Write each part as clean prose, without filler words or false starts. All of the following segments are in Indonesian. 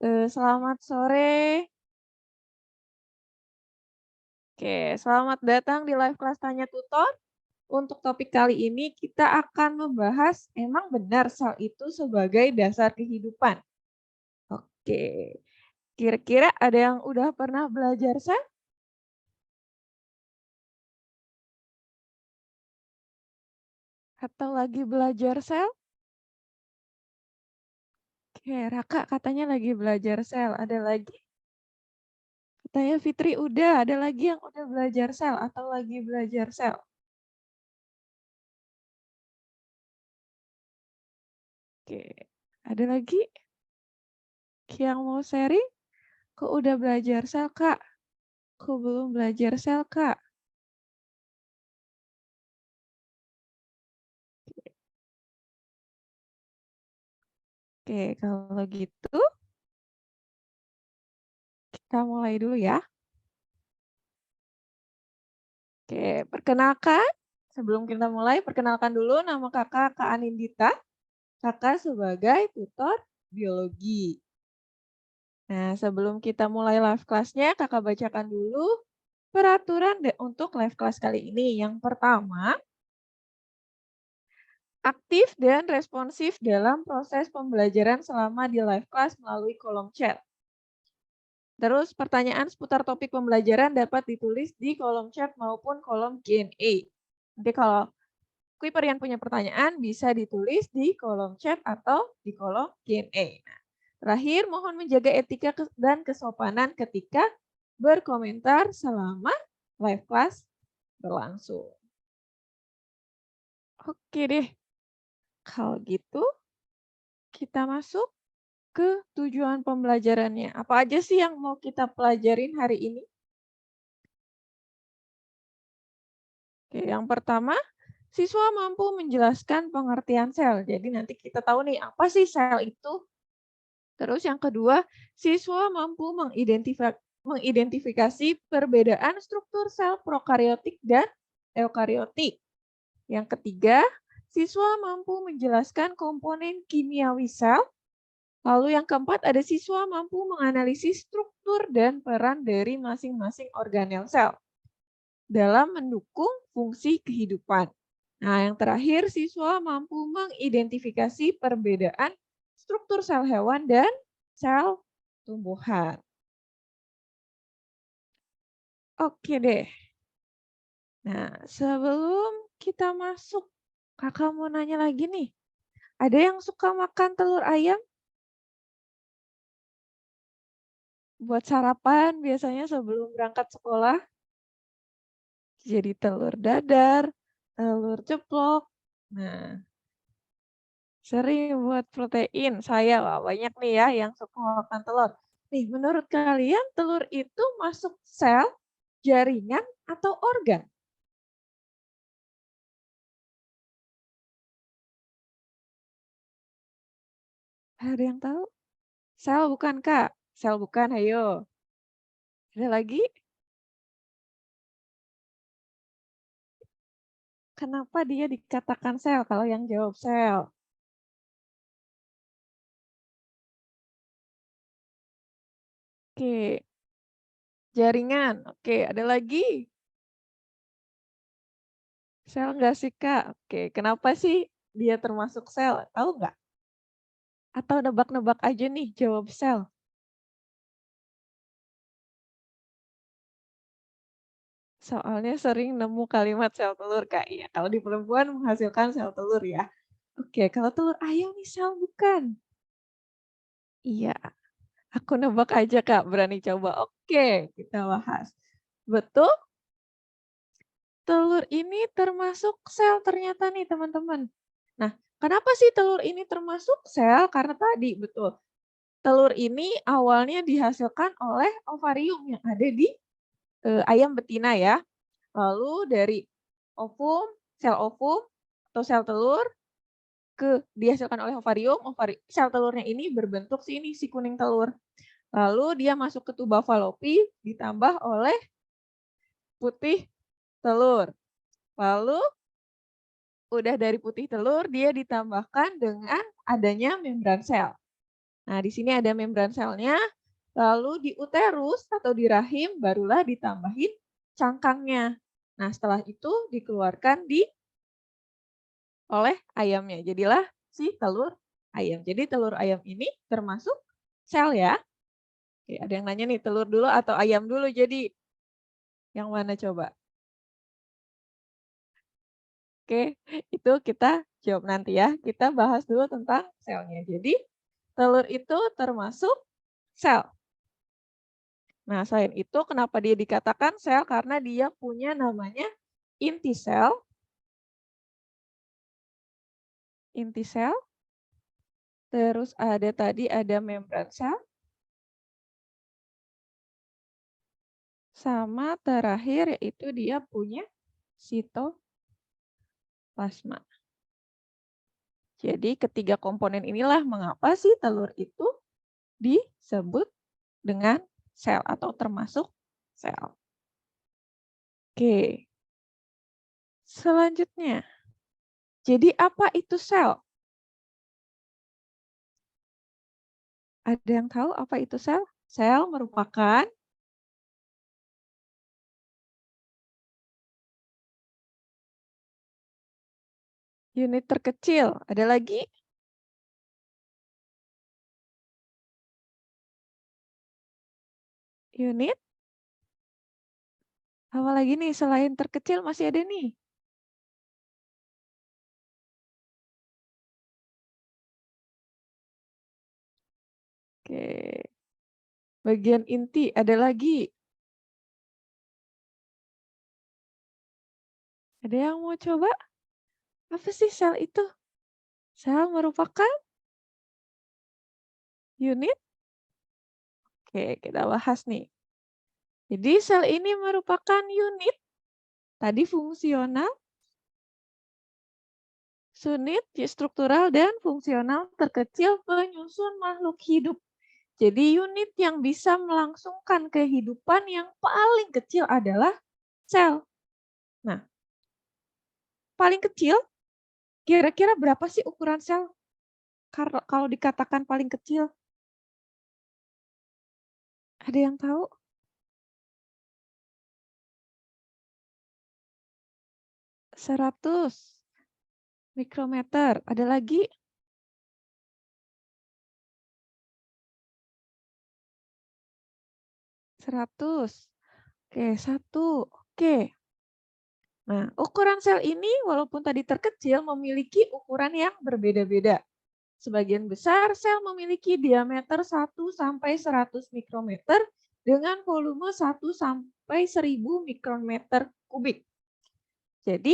Selamat sore. Oke, selamat datang di live kelas Tanya Tutor. Untuk topik kali ini kita akan membahas emang benar sel itu sebagai dasar kehidupan. Oke, kira-kira ada yang udah pernah belajar sel atau lagi belajar sel? Oke, Raka katanya lagi belajar sel. Ada lagi? Katanya Fitri udah. Ada lagi yang udah belajar sel atau lagi belajar sel? Oke, ada lagi yang mau sharing? Kok udah belajar sel, Kak? Kok belum belajar sel, Kak? Oke, kalau gitu kita mulai dulu ya. Oke, perkenalkan. Sebelum kita mulai, perkenalkan dulu nama kakak, Kak Anindita. Kakak sebagai tutor biologi. Nah, sebelum kita mulai live kelasnya, kakak bacakan dulu peraturan untuk live kelas kali ini. Yang pertama, aktif dan responsif dalam proses pembelajaran selama di live class melalui kolom chat. Terus pertanyaan seputar topik pembelajaran dapat ditulis di kolom chat maupun kolom Q&A. Nanti kalau Kuiper yang punya pertanyaan bisa ditulis di kolom chat atau di kolom Q&A. Nah, terakhir, mohon menjaga etika dan kesopanan ketika berkomentar selama live class berlangsung. Oke deh, kalau gitu kita masuk ke tujuan pembelajarannya. Apa aja sih yang mau kita pelajarin hari ini? Oke, yang pertama, siswa mampu menjelaskan pengertian sel. Jadi nanti kita tahu nih, apa sih sel itu? Terus yang kedua, siswa mampu mengidentifikasi perbedaan struktur sel prokariotik dan eukariotik. Yang ketiga, siswa mampu menjelaskan komponen kimiawi sel. Lalu yang keempat, ada siswa mampu menganalisis struktur dan peran dari masing-masing organel sel dalam mendukung fungsi kehidupan. Nah, yang terakhir, siswa mampu mengidentifikasi perbedaan struktur sel hewan dan sel tumbuhan. Oke deh. Nah, sebelum kita masuk, kakak mau nanya lagi nih. Ada yang suka makan telur ayam? Buat sarapan biasanya sebelum berangkat sekolah. Jadi telur dadar, telur ceplok. Nah, sering buat protein. Saya wah, banyak nih ya yang suka makan telur. Nih, menurut kalian telur itu masuk sel, jaringan, atau organ? Ada yang tahu? Sel bukan, Kak? Sel bukan, ayo. Ada lagi? Kenapa dia dikatakan sel kalau yang jawab sel? Oke, jaringan. Oke, ada lagi? Sel nggak sih, Kak? Oke, kenapa sih dia termasuk sel? Tahu nggak? Atau nebak-nebak aja nih jawab sel? Soalnya sering nemu kalimat sel telur, Kak. Iya, kalau di perempuan menghasilkan sel telur ya. Oke, kalau telur ayam nih sel bukan? Iya, aku nebak aja, Kak. Berani coba. Oke, kita bahas. Betul, telur ini termasuk sel ternyata nih, teman-teman. Nah, kenapa sih telur ini termasuk sel? Karena tadi, betul. Telur ini awalnya dihasilkan oleh ovarium yang ada di ayam betina ya. Lalu dari ovum, sel ovum atau sel telur dihasilkan oleh ovarium, sel telurnya ini berbentuk si kuning telur. Lalu dia masuk ke tuba falopi ditambah oleh putih telur. Lalu udah dari putih telur dia ditambahkan dengan adanya membran sel. Nah, di sini ada membran selnya, lalu di uterus atau di rahim barulah ditambahin cangkangnya. Nah, setelah itu dikeluarkan oleh ayamnya. Jadilah si telur ayam. Jadi telur ayam ini termasuk sel ya. Oke, ada yang nanya nih telur dulu atau ayam dulu jadi yang mana coba? Oke, itu kita jawab nanti ya. Kita bahas dulu tentang selnya. Jadi telur itu termasuk sel. Nah, selain itu kenapa dia dikatakan sel? Karena dia punya namanya inti sel. Inti sel. Terus ada membran sel. Sama terakhir yaitu dia punya sitoplasma. Jadi ketiga komponen inilah mengapa sih telur itu disebut dengan sel atau termasuk sel. Oke. Selanjutnya. Jadi apa itu sel? Ada yang tahu apa itu sel? Sel merupakan unit terkecil. Ada lagi? Unit? Apa lagi nih selain terkecil masih ada nih? Oke. Bagian inti ada lagi. Ada yang mau coba? Apa sih sel itu? Sel merupakan unit. Oke, kita bahas nih. Jadi sel ini merupakan unit tadi fungsional, unit struktural dan fungsional terkecil penyusun makhluk hidup. Jadi unit yang bisa melangsungkan kehidupan yang paling kecil adalah sel. Nah, paling kecil, kira-kira berapa sih ukuran sel? Kalau dikatakan paling kecil, ada yang tahu? 100 mikrometer. Ada lagi? 100. Oke, 1. Oke. Nah, ukuran sel ini walaupun tadi terkecil memiliki ukuran yang berbeda-beda. Sebagian besar sel memiliki diameter 1 sampai 100 mikrometer dengan volume 1 sampai 1000 mikrometer kubik. Jadi,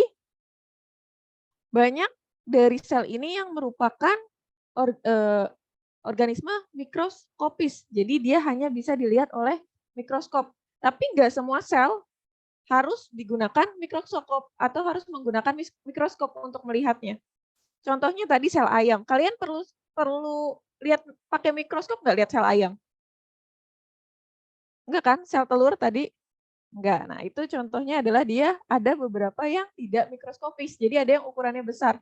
banyak dari sel ini yang merupakan organisme mikroskopis. Jadi dia hanya bisa dilihat oleh mikroskop. Tapi nggak semua sel harus digunakan mikroskop atau harus menggunakan mikroskop untuk melihatnya. Contohnya tadi sel ayam. Kalian perlu perlu lihat pakai mikroskop nggak lihat sel ayam? Enggak kan? Sel telur tadi enggak. Nah, itu contohnya adalah dia ada beberapa yang tidak mikroskopis. Jadi ada yang ukurannya besar.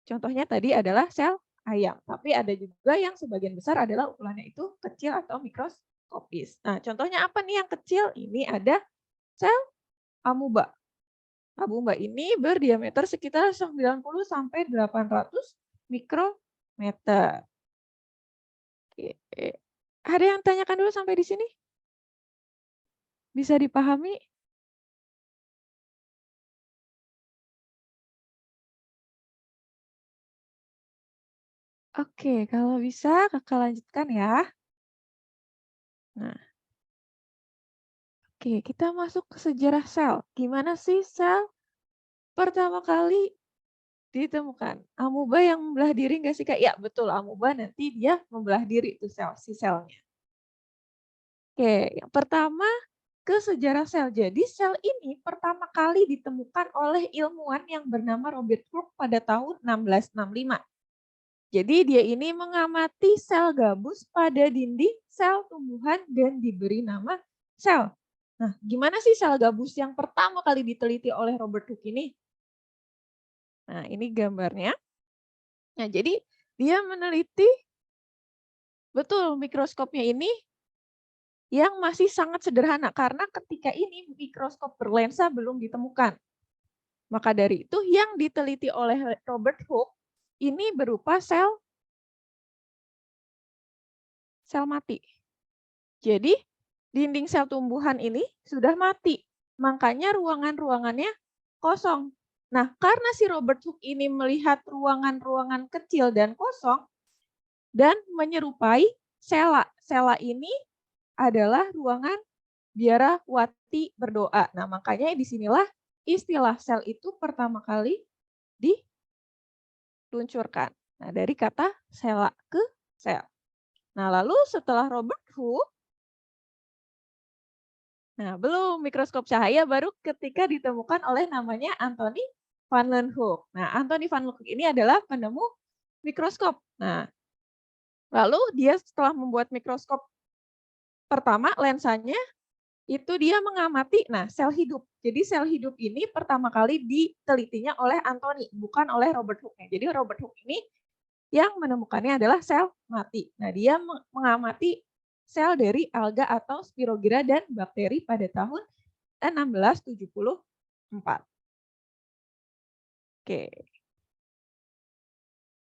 Contohnya tadi adalah sel ayam. Tapi ada juga yang sebagian besar adalah ukurannya itu kecil atau mikroskopis. Nah, contohnya apa nih yang kecil? Ini ada sel amuba. Amuba ini berdiameter sekitar 90 sampai 800 mikrometer. Oke. Ada yang tanyakan dulu sampai di sini? Bisa dipahami? Oke, kalau bisa Kakak lanjutkan ya. Nah, oke, kita masuk ke sejarah sel. Gimana sih sel pertama kali ditemukan? Amuba yang membelah diri nggak sih Kak? Ya, betul. Amuba nanti dia membelah diri tuh si selnya. Oke, yang pertama ke sejarah sel. Jadi sel ini pertama kali ditemukan oleh ilmuwan yang bernama Robert Hooke pada tahun 1665. Jadi dia ini mengamati sel gabus pada dinding sel tumbuhan dan diberi nama sel. Nah, gimana sih sel gabus yang pertama kali diteliti oleh Robert Hooke ini? Nah, ini gambarnya. Nah, jadi dia meneliti Betul, mikroskopnya ini yang masih sangat sederhana karena ketika ini mikroskop berlensa belum ditemukan. Maka dari itu yang diteliti oleh Robert Hooke ini berupa sel mati. Jadi dinding sel tumbuhan ini sudah mati. Makanya ruangan-ruangannya kosong. Nah, karena si Robert Hooke ini melihat ruangan-ruangan kecil dan kosong dan menyerupai sela. Sela ini adalah ruangan biarawati berdoa. Nah, makanya disinilah istilah sel itu pertama kali diluncurkan. Nah, dari kata sela ke sel. Nah, lalu setelah Robert Hooke, nah belum mikroskop cahaya baru ketika ditemukan oleh namanya Anthony van Leeuwenhoek. Nah, Anthony van Leeuwenhoek ini adalah penemu mikroskop. Nah, lalu dia setelah membuat mikroskop pertama lensanya itu dia mengamati sel hidup. Jadi sel hidup ini pertama kali ditelitinya oleh Anthony, bukan oleh Robert Hooke. Jadi Robert Hooke ini yang menemukannya adalah sel mati. Nah, dia mengamati sel dari alga atau spirogyra dan bakteri pada tahun 1674. Oke.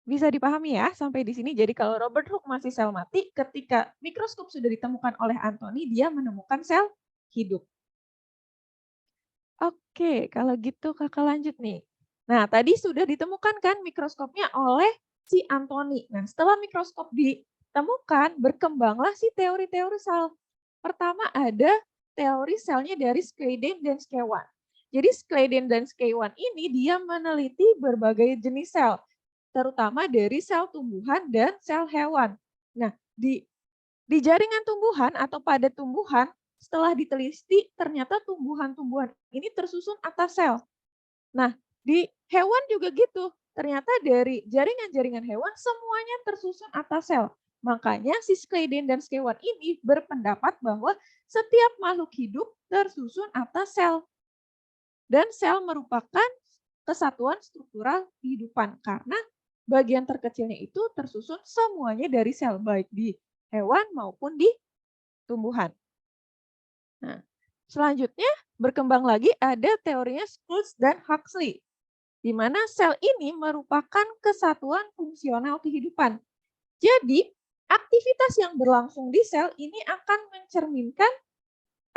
Bisa dipahami ya sampai di sini. Jadi kalau Robert Hooke masih sel mati, ketika mikroskop sudah ditemukan oleh Anthony, dia menemukan sel hidup. Oke, kalau gitu Kakak lanjut nih. Nah, tadi sudah ditemukan kan mikroskopnya oleh si Anthony. Nah, setelah mikroskop ditemukan, berkembanglah si teori-teori sel. Pertama ada teori selnya dari Schleiden dan Schwann. Jadi Schleiden dan Schwann ini dia meneliti berbagai jenis sel, terutama dari sel tumbuhan dan sel hewan. Nah, di jaringan tumbuhan atau pada tumbuhan, setelah diteliti ternyata tumbuhan-tumbuhan ini tersusun atas sel. Nah, di hewan juga gitu. Ternyata dari jaringan-jaringan hewan semuanya tersusun atas sel. Makanya si Schleiden dan Schwann ini berpendapat bahwa setiap makhluk hidup tersusun atas sel. Dan sel merupakan kesatuan struktural kehidupan karena bagian terkecilnya itu tersusun semuanya dari sel, baik di hewan maupun di tumbuhan. Nah, selanjutnya berkembang lagi ada teorinya Schultz dan Huxley, di mana sel ini merupakan kesatuan fungsional kehidupan. Jadi, aktivitas yang berlangsung di sel ini akan mencerminkan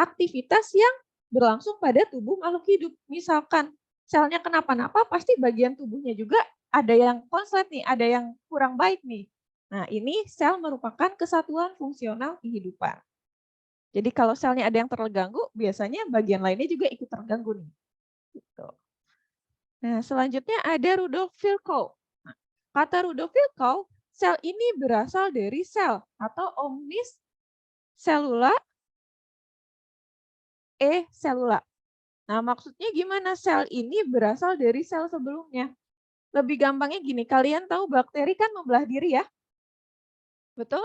aktivitas yang berlangsung pada tubuh makhluk hidup. Misalkan selnya kenapa-napa, pasti bagian tubuhnya juga ada yang konslet nih, ada yang kurang baik nih. Nah, ini sel merupakan kesatuan fungsional kehidupan. Jadi kalau selnya ada yang terganggu, biasanya bagian lainnya juga ikut terganggu nih. Gitu. Nah, selanjutnya ada Rudolf Virchow. Nah, kata Rudolf Virchow, sel ini berasal dari sel atau omnis cellula cellula. Nah, maksudnya gimana sel ini berasal dari sel sebelumnya? Lebih gampangnya gini, kalian tahu bakteri kan membelah diri ya? Betul?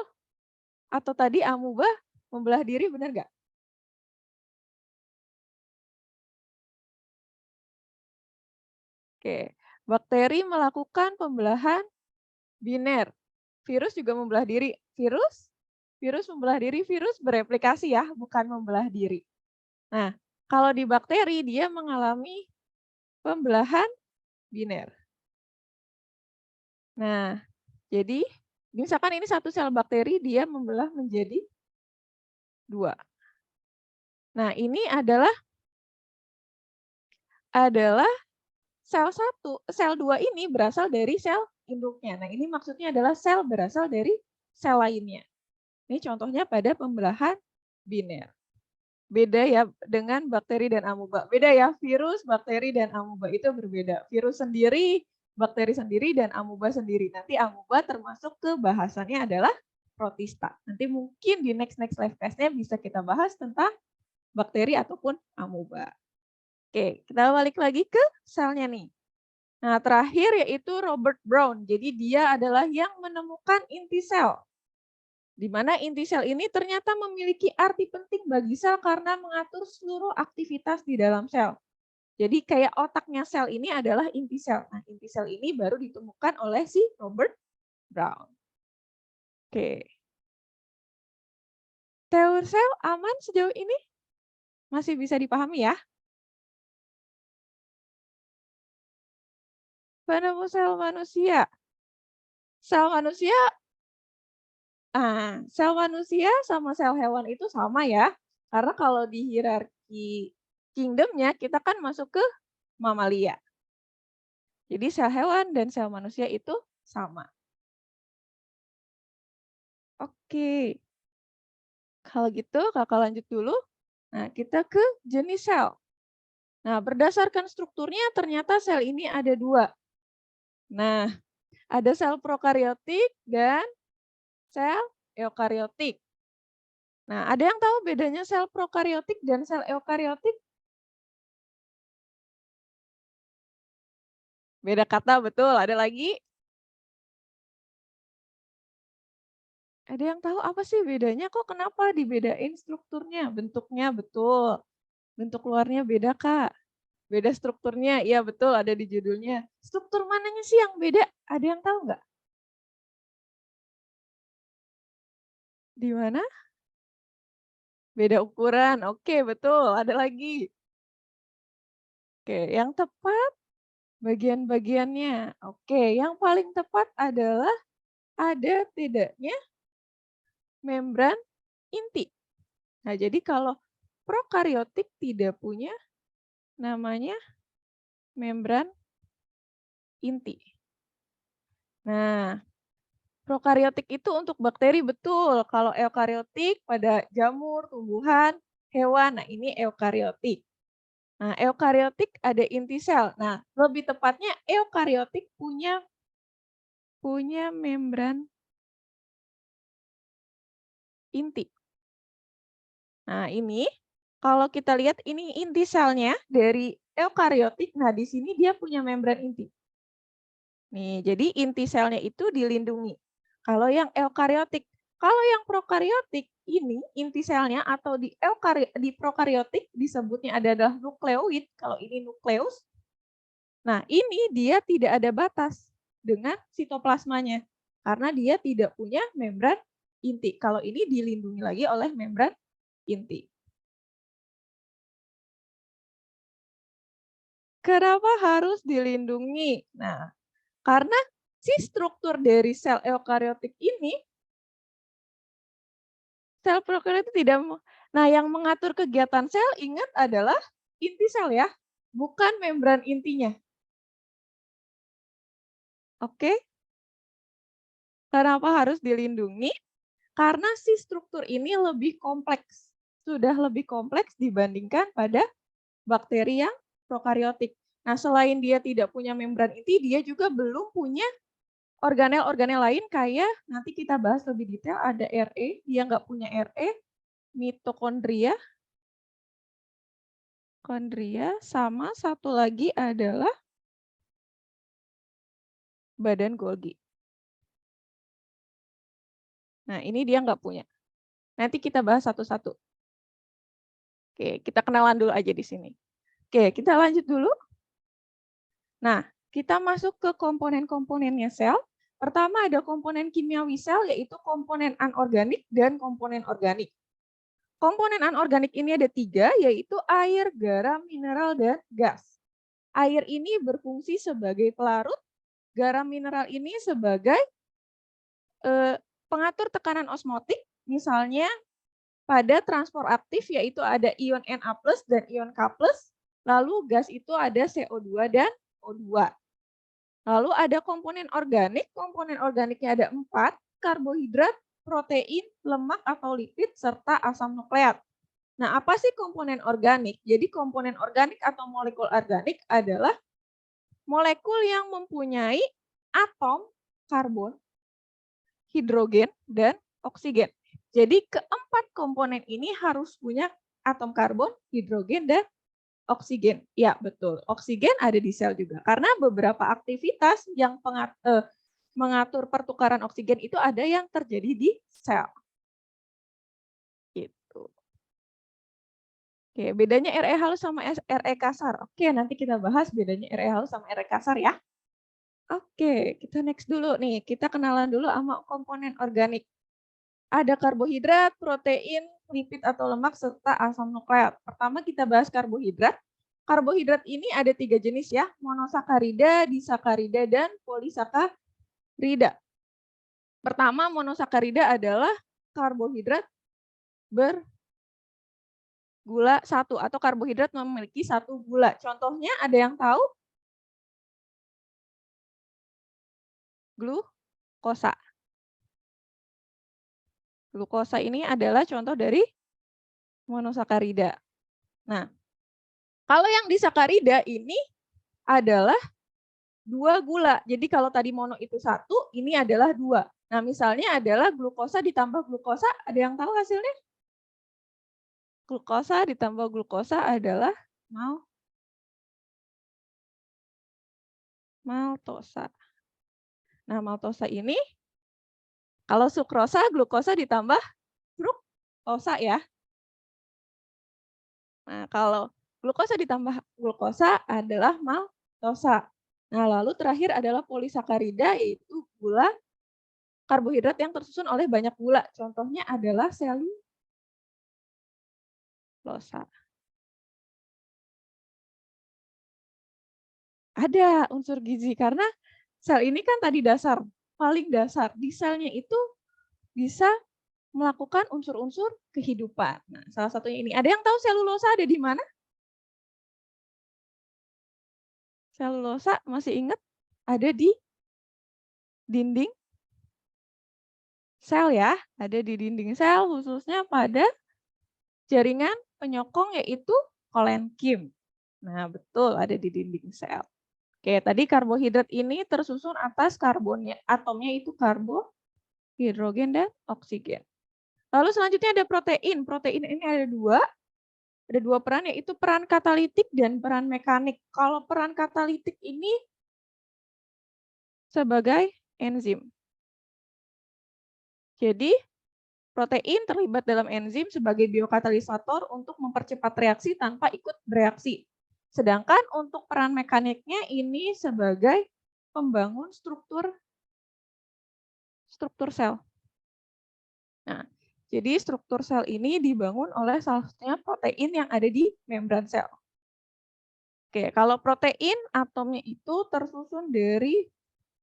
Atau tadi amuba membelah diri, benar nggak? Oke, bakteri melakukan pembelahan biner. Virus juga membelah diri. Virus membelah diri, virus bereplikasi ya, bukan membelah diri. Nah, kalau di bakteri dia mengalami pembelahan biner. Nah, jadi misalkan ini satu sel bakteri dia membelah menjadi 2. Nah, ini adalah sel 2 ini berasal dari sel induknya. Nah, ini maksudnya adalah sel berasal dari sel lainnya. Ini contohnya pada pembelahan biner. Beda ya dengan bakteri dan amuba. Beda ya, virus, bakteri, dan amuba itu berbeda. Virus sendiri, bakteri sendiri, dan amuba sendiri. Nanti amuba termasuk ke bahasannya adalah protista. Nanti mungkin di next live class-nya bisa kita bahas tentang bakteri ataupun amuba. Oke, kita balik lagi ke selnya nih. Nah, terakhir yaitu Robert Brown. Jadi dia adalah yang menemukan inti sel. Di mana inti sel ini ternyata memiliki arti penting bagi sel karena mengatur seluruh aktivitas di dalam sel. Jadi kayak otaknya sel ini adalah inti sel. Nah, inti sel ini baru ditemukan oleh si Robert Brown. Oke. struktur sel aman sejauh ini? Masih bisa dipahami ya? Penemu sel manusia. Sel manusia, sel manusia sama sel hewan itu sama ya. Karena kalau di hierarki kingdomnya kita kan masuk ke mamalia. Jadi sel hewan dan sel manusia itu sama. Oke, kalau gitu kakak lanjut dulu. Nah, kita ke jenis sel. Nah, berdasarkan strukturnya ternyata sel ini ada dua. Nah, ada sel prokariotik dan sel eukariotik. Nah, ada yang tahu bedanya sel prokariotik dan sel eukariotik? Beda kata, betul. Ada lagi? Ada yang tahu apa sih bedanya? Kok kenapa dibedain strukturnya? Bentuknya, betul. Bentuk luarnya beda, Kak. Beda strukturnya, iya betul ada di judulnya. Struktur mananya sih yang beda? Ada yang tahu nggak? Di mana? Beda ukuran, oke betul. Ada lagi? Oke, yang tepat bagian-bagiannya. Oke, yang paling tepat adalah ada tidaknya membran inti. Nah, jadi kalau prokariotik tidak punya namanya membran inti. Nah, prokariotik itu untuk bakteri betul. Kalau eukariotik pada jamur, tumbuhan, hewan. Nah, ini eukariotik. Nah, eukariotik ada inti sel. Nah, lebih tepatnya eukariotik punya membran inti. Nah, ini kalau kita lihat ini inti selnya dari eukariotik. Nah, di sini dia punya membran inti. Nih, jadi inti selnya itu dilindungi. Kalau yang eukariotik, kalau yang prokariotik ini inti selnya atau di prokariotik disebutnya adalah nukleoid. Kalau ini nukleus, nah ini dia tidak ada batas dengan sitoplasmanya karena dia tidak punya membran inti. Kalau ini dilindungi lagi oleh membran inti. Kenapa harus dilindungi? Nah, karena si struktur dari sel eukariotik ini, sel prokaryotik tidak. Nah, yang mengatur kegiatan sel ingat adalah inti sel ya, bukan membran intinya. Oke? Kenapa harus dilindungi? Karena si struktur ini lebih kompleks. Sudah lebih kompleks dibandingkan pada bakteri yang prokaryotik. Nah, selain dia tidak punya membran inti, dia juga belum punya organel-organel lain kayak nanti kita bahas lebih detail ada RE, dia nggak punya RE, mitokondria, sama satu lagi adalah badan Golgi. Nah, ini dia nggak punya. Nanti kita bahas satu-satu. Oke, kita kenalan dulu aja di sini. Oke, kita lanjut dulu. Nah, kita masuk ke komponen-komponennya sel. Pertama ada komponen kimiawi sel, yaitu komponen anorganik dan komponen organik. Komponen anorganik ini ada 3, yaitu air, garam, mineral, dan gas. Air ini berfungsi sebagai pelarut, garam mineral ini sebagai pengatur tekanan osmotik, misalnya pada transport aktif, yaitu ada ion Na+ dan ion K+, lalu gas itu ada CO2 dan O2. Lalu ada komponen organiknya ada 4, karbohidrat, protein, lemak atau lipid, serta asam nukleat. Nah, apa sih komponen organik? Jadi komponen organik atau molekul organik adalah molekul yang mempunyai atom karbon, hidrogen, dan oksigen. Jadi keempat komponen ini harus punya atom karbon, hidrogen, dan oksigen. Ya, betul. Oksigen ada di sel juga. Karena beberapa aktivitas yang mengatur pertukaran oksigen itu ada yang terjadi di sel. Gitu. Oke, bedanya Re halus sama Re kasar. Oke, nanti kita bahas bedanya Re halus sama Re kasar ya. Oke, kita next dulu nih. Kita kenalan dulu sama komponen organik. Ada karbohidrat, protein, lipid atau lemak serta asam nukleat. Pertama kita bahas karbohidrat. Karbohidrat ini ada 3 jenis ya, monosakarida, disakarida, dan polisakarida. Pertama, monosakarida adalah karbohidrat bergula 1 atau karbohidrat memiliki 1 gula. Contohnya ada yang tahu? Glukosa. Glukosa ini adalah contoh dari monosakarida. Nah, kalau yang disakarida ini adalah 2 gula. Jadi kalau tadi mono itu 1, ini adalah 2. Nah, misalnya adalah glukosa ditambah glukosa, ada yang tahu hasilnya? Glukosa ditambah glukosa adalah maltosa. Nah, maltosa ini kalau sukrosa, glukosa ditambah fruktosa ya. Nah, kalau glukosa ditambah glukosa adalah maltosa. Nah, lalu terakhir adalah polisakarida, yaitu gula karbohidrat yang tersusun oleh banyak gula. Contohnya adalah selulosa. Ada unsur gizi karena sel ini kan tadi dasar, paling dasar. Di selnya itu bisa melakukan unsur-unsur kehidupan. Nah, salah satunya ini. Ada yang tahu selulosa ada di mana? Selulosa masih ingat? Ada di dinding sel ya, ada di dinding sel khususnya pada jaringan penyokong yaitu kolenkim. Nah, betul ada di dinding sel. Oke, tadi karbohidrat ini tersusun atas karbonnya, atomnya itu karbo, hidrogen, dan oksigen. Lalu selanjutnya ada protein. Protein ini ada dua peran, yaitu peran katalitik dan peran mekanik. Kalau peran katalitik ini sebagai enzim. Jadi, protein terlibat dalam enzim sebagai biokatalisator untuk mempercepat reaksi tanpa ikut bereaksi. Sedangkan untuk peran mekaniknya ini sebagai pembangun struktur sel. Nah, jadi struktur sel ini dibangun oleh salah satunya protein yang ada di membran sel. Oke, kalau protein atomnya itu tersusun dari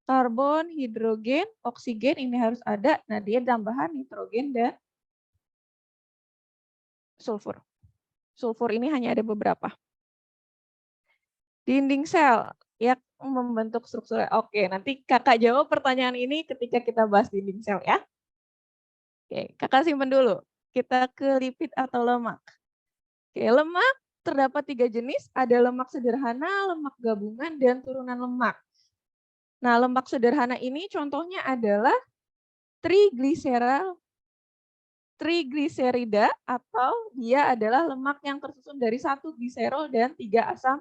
karbon, hidrogen, oksigen ini harus ada. Nah, dia tambahan nitrogen dan sulfur. Sulfur ini hanya ada beberapa. Dinding sel yang membentuk struktur. Oke, nanti kakak jawab pertanyaan ini ketika kita bahas dinding sel ya. Oke, kakak simpen dulu. Kita ke lipid atau lemak. Oke, lemak terdapat 3 jenis, ada lemak sederhana, lemak gabungan, dan turunan lemak. Nah, lemak sederhana ini contohnya adalah trigliserida atau dia adalah lemak yang tersusun dari 1 gliserol dan 3 asam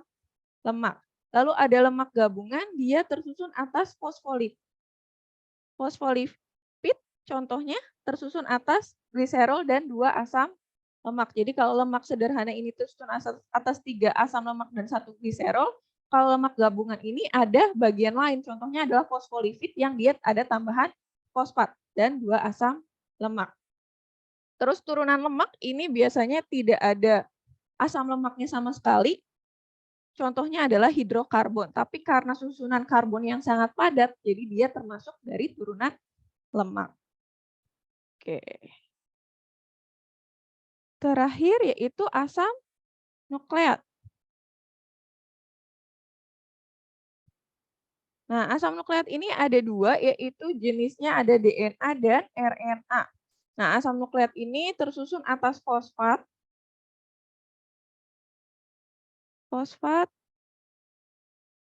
lemak. Lalu ada lemak gabungan, dia tersusun atas fosfolipid. Fosfolipid contohnya tersusun atas gliserol dan 2 asam lemak. Jadi kalau lemak sederhana ini tersusun atas 3 asam lemak dan 1 gliserol, kalau lemak gabungan ini ada bagian lain, contohnya adalah fosfolipid yang dia ada tambahan fosfat dan 2 asam lemak. Terus turunan lemak ini biasanya tidak ada asam lemaknya sama sekali. Contohnya adalah hidrokarbon, tapi karena susunan karbon yang sangat padat, jadi dia termasuk dari turunan lemak. Oke. Terakhir yaitu asam nukleat. Nah, asam nukleat ini ada 2, yaitu jenisnya ada DNA dan RNA. Nah, asam nukleat ini tersusun atas fosfat,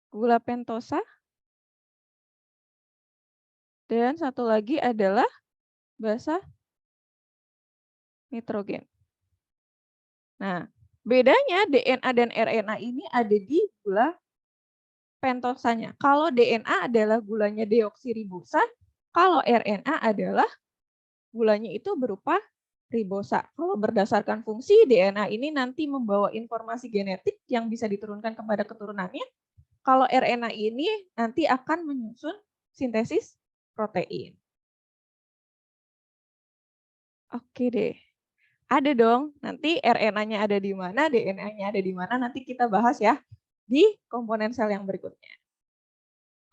gula pentosa, dan satu lagi adalah basa nitrogen. Nah, bedanya DNA dan RNA ini ada di gula pentosanya. Kalau DNA adalah gulanya deoksiribosa, kalau RNA adalah gulanya itu berupa ribosa. Kalau berdasarkan fungsi, DNA ini nanti membawa informasi genetik yang bisa diturunkan kepada keturunannya. Kalau RNA ini nanti akan menyusun sintesis protein. Oke deh. Ada dong, nanti RNA-nya ada di mana, DNA-nya ada di mana, nanti kita bahas ya di komponen sel yang berikutnya.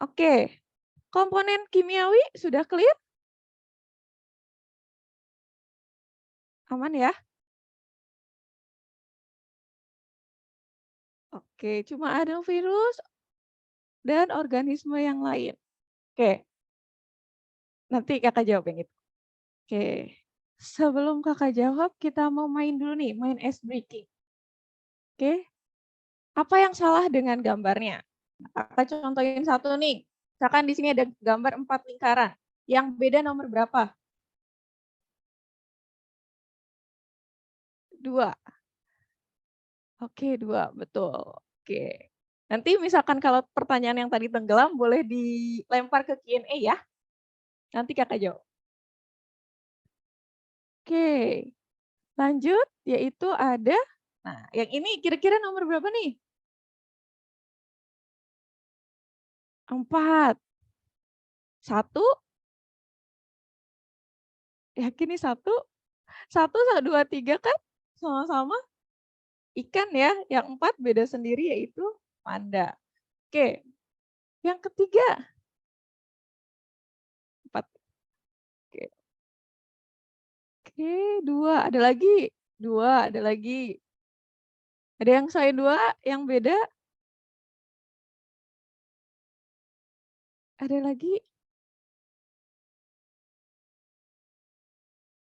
Oke, komponen kimiawi sudah clear? Aman ya? Oke, cuma ada virus dan organisme yang lain. Oke, nanti kakak jawab yang itu. Oke, sebelum kakak jawab, kita mau main dulu nih, main ice breaking. Oke, apa yang salah dengan gambarnya? Kakak contohin satu nih. Misalkan di sini ada gambar 4 lingkaran. Yang beda nomor berapa? 2. Oke, 2, betul. Oke. Nanti misalkan kalau pertanyaan yang tadi tenggelam boleh dilempar ke Q&A ya. Nanti kakak jawab. Oke, lanjut yaitu ada, nah yang ini kira-kira nomor berapa nih? 4. 1, yakin nih 1? 1, 2, 3 kan sama-sama ikan ya, yang 4 beda sendiri yaitu panda. Oke, yang ketiga 4. Oke. Oke, 2, ada lagi? 2, ada lagi? Ada yang selain 2 yang beda? Ada lagi?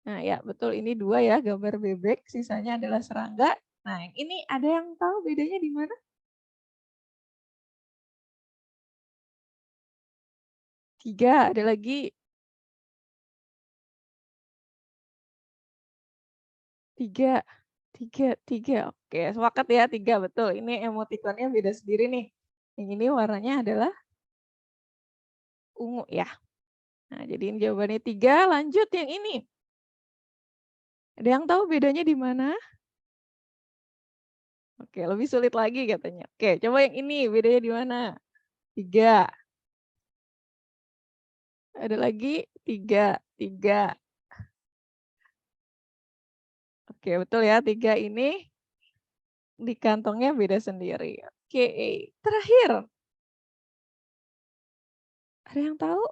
Nah ya betul, ini 2 ya, gambar bebek, sisanya adalah serangga. Nah yang ini ada yang tahu bedanya di mana? 3, ada lagi? 3, 3, 3, oke sepakat ya 3, betul. Ini emoticonnya beda sendiri nih. Yang ini warnanya adalah ungu ya. Nah jadi ini jawabannya 3, lanjut yang ini. Ada yang tahu bedanya di mana? Oke, lebih sulit lagi katanya. Oke, coba yang ini bedanya di mana? 3. Ada lagi? 3, 3. Oke, betul ya, 3 ini di kantongnya beda sendiri. Oke, terakhir. Ada yang tahu?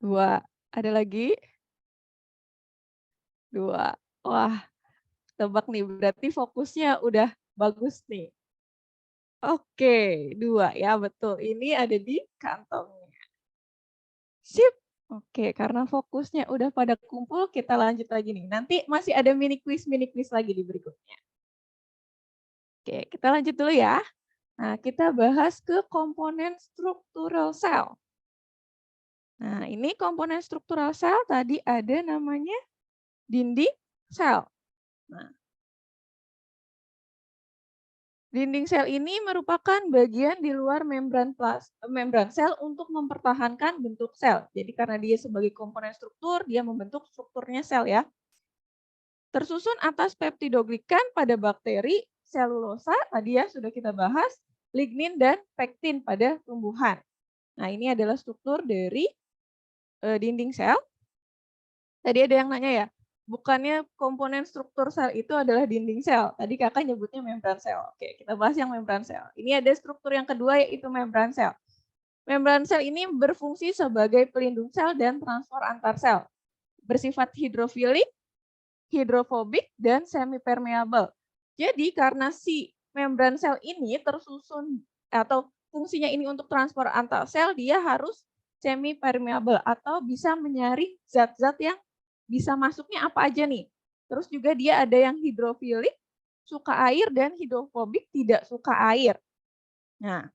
2. Ada lagi? 2. Wah, tebak nih, berarti fokusnya udah bagus nih. Oke, 2 ya, betul. Ini ada di kantongnya. Sip. Oke, karena fokusnya udah pada kumpul, kita lanjut lagi nih. Nanti masih ada mini quiz lagi di berikutnya. Oke, kita lanjut dulu ya. Nah, kita bahas ke komponen struktural sel. Nah, ini komponen struktural sel tadi ada namanya dinding sel. Nah, dinding sel ini merupakan bagian di luar membran sel untuk mempertahankan bentuk sel. Jadi karena dia sebagai komponen struktur, dia membentuk strukturnya sel ya. Tersusun atas peptidoglikan pada bakteri, selulosa tadi ya sudah kita bahas, lignin dan pektin pada tumbuhan. Nah, ini adalah struktur dari dinding sel. Tadi ada yang nanya ya, bukannya komponen struktur sel itu adalah dinding sel. Tadi kakak nyebutnya membran sel. Oke, kita bahas yang membran sel. Ini ada struktur yang kedua yaitu membran sel. Membran sel ini berfungsi sebagai pelindung sel dan transfer antar sel. Bersifat hidrofilik, hidrofobik, dan semipermeable. Jadi karena si membran sel ini tersusun atau fungsinya ini untuk transfer antar sel, dia harus semipermeable atau bisa menyaring zat-zat yang bisa masuknya apa aja nih. Terus juga dia ada yang hidrofilik, suka air, dan hidrofobik, tidak suka air. Nah,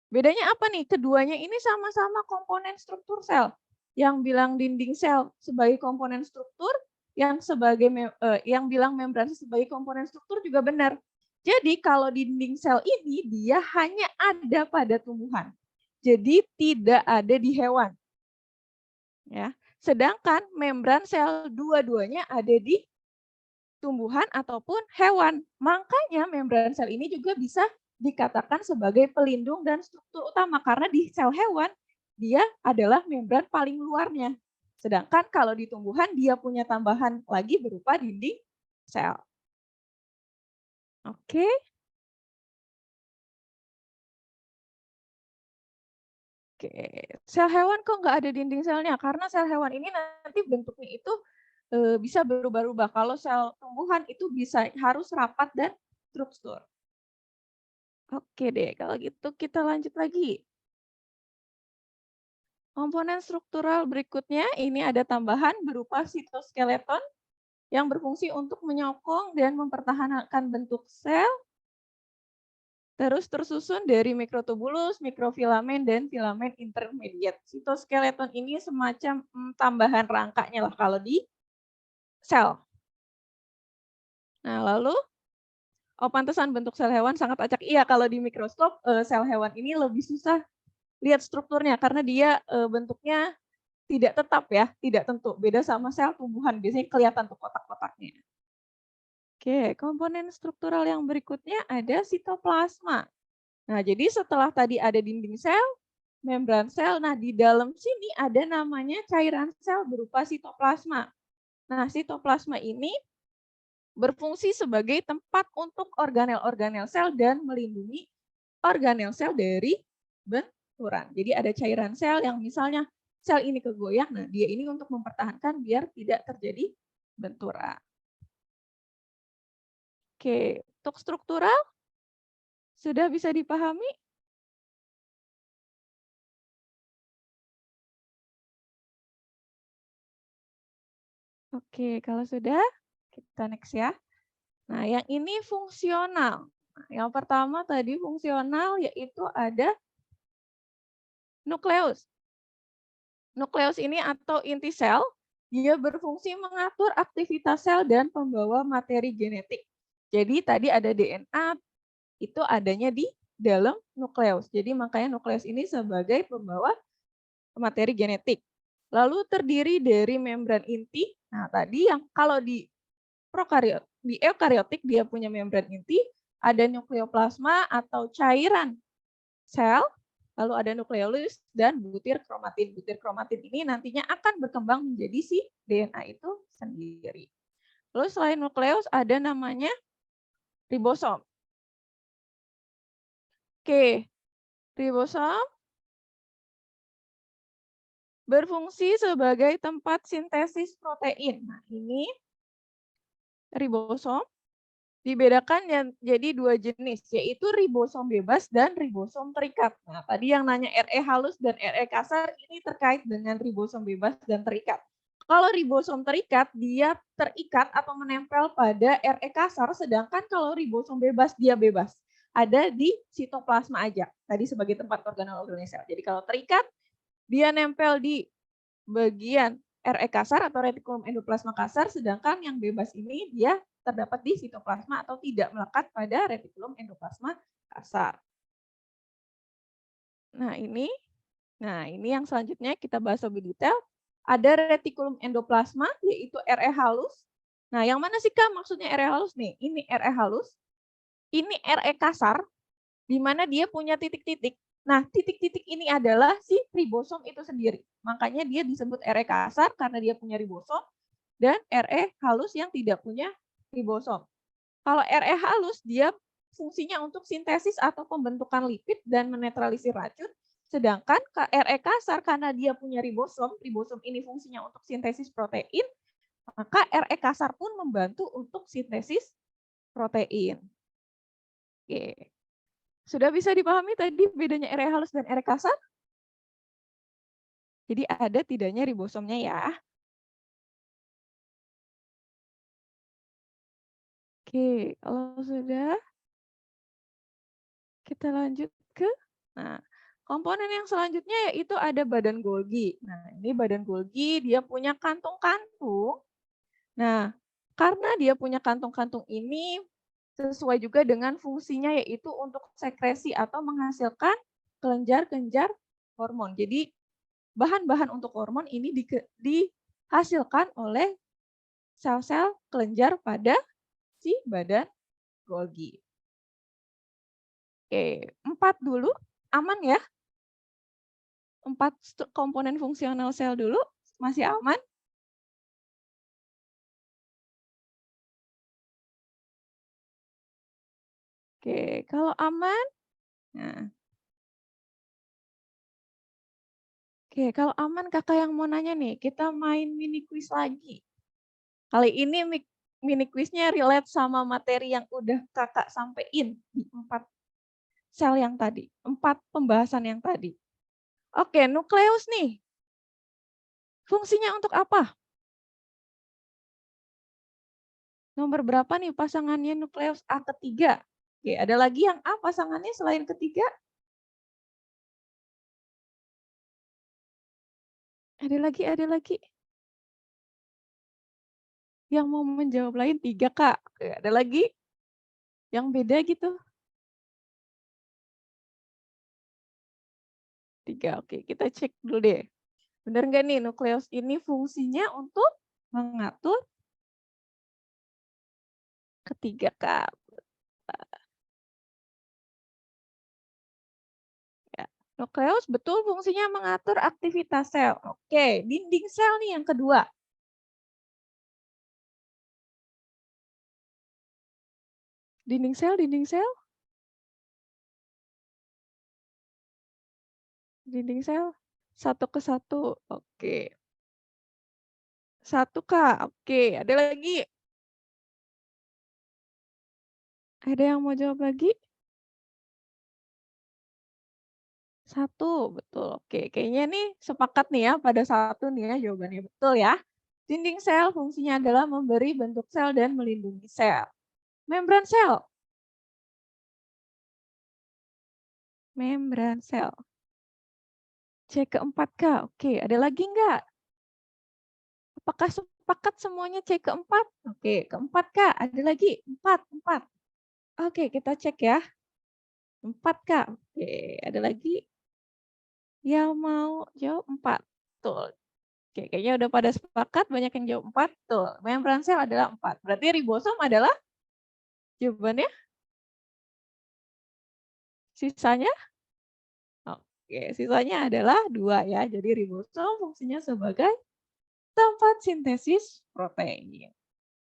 bedanya apa nih? Keduanya ini sama-sama komponen struktur sel. Yang bilang dinding sel sebagai komponen struktur, yang bilang membran sebagai komponen struktur juga benar. Jadi kalau dinding sel ini dia hanya ada pada tumbuhan. Jadi tidak ada di hewan. Ya. Sedangkan membran sel dua-duanya ada di tumbuhan ataupun hewan. Makanya membran sel ini juga bisa dikatakan sebagai pelindung dan struktur utama karena di sel hewan dia adalah membran paling luarnya. Sedangkan kalau di tumbuhan dia punya tambahan lagi berupa dinding sel. Oke. Oke, sel hewan kok nggak ada dinding selnya? Karena sel hewan ini nanti bentuknya itu bisa berubah-ubah. Kalau sel tumbuhan itu bisa harus rapat dan struktur. Oke deh, kalau gitu kita lanjut lagi. Komponen struktural berikutnya ini ada tambahan berupa sitoskeleton yang berfungsi untuk menyokong dan mempertahankan bentuk sel, terus tersusun dari mikrotubulus, mikrofilamen, dan filamen intermediate. Sitoskeleton ini semacam tambahan rangkanya lah kalau di sel. Nah, lalu, oh pantesan bentuk sel hewan sangat acak. Iya, kalau di mikroskop sel hewan ini lebih susah lihat strukturnya karena dia bentuknya tidak tetap ya, tidak tentu. Beda sama sel tumbuhan, biasanya kelihatan tuh kotak-kotaknya. Oke, komponen struktural yang berikutnya ada sitoplasma. Nah, jadi setelah tadi ada dinding sel, membran sel, nah di dalam sini ada namanya cairan sel berupa sitoplasma. Nah, sitoplasma ini berfungsi sebagai tempat untuk organel-organel sel dan melindungi organel sel dari benturan. Jadi ada cairan sel yang misalnya sel ini kegoyah, nah dia ini untuk mempertahankan biar tidak terjadi benturan. Oke, untuk struktural sudah bisa dipahami? Oke, kalau sudah, kita next ya. Nah, yang ini fungsional. Nah, yang pertama tadi fungsional yaitu ada nukleus. Nukleus ini atau inti sel, dia berfungsi mengatur aktivitas sel dan pembawa materi genetik. Jadi tadi ada DNA, itu adanya di dalam nukleus. Jadi makanya nukleus ini sebagai pembawa materi genetik. Lalu terdiri dari membran inti. Nah, tadi yang kalau di prokariot, di eukariotik dia punya membran inti, ada nukleoplasma atau cairan sel, lalu ada nukleolus dan butir kromatin. Butir kromatin ini nantinya akan berkembang menjadi si DNA itu sendiri. Lalu selain nukleus ada namanya ribosom. Oke, ribosom berfungsi sebagai tempat sintesis protein. Nah, ini ribosom dibedakan jadi dua jenis, yaitu ribosom bebas dan ribosom terikat. Nah, tadi yang nanya RE halus dan RE kasar ini terkait dengan ribosom bebas dan terikat. Kalau ribosom terikat, dia terikat atau menempel pada RE kasar, sedangkan kalau ribosom bebas, dia bebas. Ada di sitoplasma aja, tadi sebagai tempat organel-organel sel. Jadi kalau terikat, dia nempel di bagian RE kasar atau retikulum endoplasma kasar, sedangkan yang bebas ini dia terdapat di sitoplasma atau tidak melekat pada retikulum endoplasma kasar. Nah ini yang selanjutnya kita bahas lebih detail. Ada retikulum endoplasma yaitu RE halus. Nah, yang mana sih Kak maksudnya RE halus nih? Ini RE halus, ini RE kasar, di mana dia punya titik-titik. Nah, titik-titik ini adalah si ribosom itu sendiri. Makanya dia disebut RE kasar karena dia punya ribosom dan RE halus yang tidak punya ribosom. Kalau RE halus dia fungsinya untuk sintesis atau pembentukan lipid dan menetralisir racun. Sedangkan RE kasar karena dia punya ribosom, ribosom ini fungsinya untuk sintesis protein, maka RE kasar pun membantu untuk sintesis protein. Oke. Sudah bisa dipahami tadi bedanya RE halus dan RE kasar? Jadi ada tidaknya ribosomnya ya. Oke, kalau sudah kita lanjut ke komponen yang selanjutnya yaitu ada badan Golgi. Nah, ini badan Golgi dia punya kantung-kantung. Nah, karena dia punya kantung-kantung ini sesuai juga dengan fungsinya yaitu untuk sekresi atau menghasilkan kelenjar-kelenjar hormon. Jadi bahan-bahan untuk hormon ini dihasilkan oleh sel-sel kelenjar pada si badan Golgi. Oke, 4 dulu, aman ya? 4 komponen fungsional sel dulu. Masih aman? Oke, kalau aman, nah, oke, kalau aman Kakak yang mau nanya nih, kita main mini quiz lagi. Kali ini mini quiznya relate sama materi yang udah Kakak sampein di 4 sel yang tadi, 4 pembahasan yang tadi. Oke, nukleus nih, fungsinya untuk apa? Nomor berapa nih pasangannya nukleus A ketiga? Oke, ada lagi yang A pasangannya selain ketiga? Ada lagi. Yang mau menjawab lain 3, Kak. Oke, ada lagi yang beda gitu? 3, oke, kita cek dulu deh. Benar nggak nih nukleus ini fungsinya untuk mengatur ketiga, Kak. Ya. Nukleus betul fungsinya mengatur aktivitas sel. Oke, dinding sel nih yang kedua. Dinding sel, dinding sel. Dinding sel satu ke satu. Oke. Satu, Kak. Oke, ada lagi? Ada yang mau jawab lagi? Satu, betul. Oke, kayaknya nih sepakat nih ya pada satu nih ya jawabannya betul ya. Dinding sel fungsinya adalah memberi bentuk sel dan melindungi sel. Membran sel. Membran sel. C keempat, Kak. Oke, ada lagi nggak? Apakah sepakat semuanya C keempat? Oke, keempat, Kak. Ada lagi? Empat, empat. Oke, kita cek ya. Empat, Kak. Oke, ada lagi yang mau jawab empat? Betul. Oke, kayaknya udah pada sepakat, banyak yang jawab 4. Tuh, membran sel adalah 4. Berarti ribosom adalah jawabannya? Sisanya? Oke, sisanya adalah 2 ya. Jadi ribosom fungsinya sebagai tempat sintesis protein.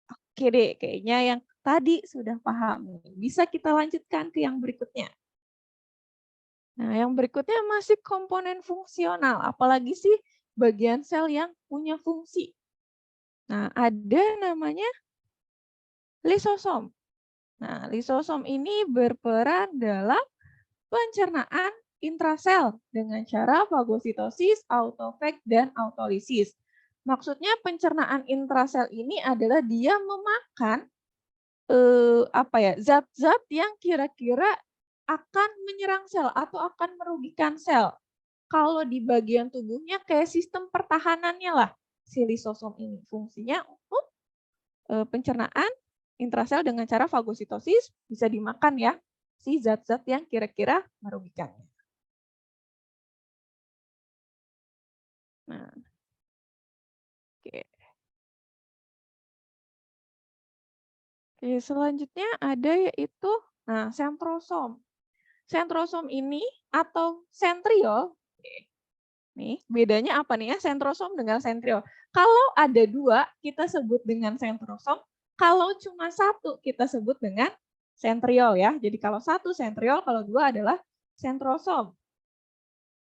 Oke deh, kayaknya yang tadi sudah paham. Bisa kita lanjutkan ke yang berikutnya. Nah, yang berikutnya masih komponen fungsional. Apalagi sih bagian sel yang punya fungsi. Nah, ada namanya lisosom. Nah, lisosom ini berperan dalam pencernaan intrasel dengan cara fagositosis, autofag, dan autolisis. Maksudnya pencernaan intrasel ini adalah dia memakan zat-zat yang kira-kira akan menyerang sel atau akan merugikan sel. Kalau di bagian tubuhnya kayak sistem pertahanannya lah si lisosom ini. Fungsinya untuk pencernaan intrasel dengan cara fagositosis bisa dimakan ya si zat-zat yang kira-kira merugikannya. Nah, oke. Oke, selanjutnya ada yaitu sentrosom. Sentrosom ini atau sentriol, nih bedanya apa nih ya sentrosom dengan sentriol? Kalau ada 2 kita sebut dengan sentrosom, kalau cuma 1 kita sebut dengan sentriol ya. Jadi kalau 1 sentriol, kalau 2 adalah sentrosom.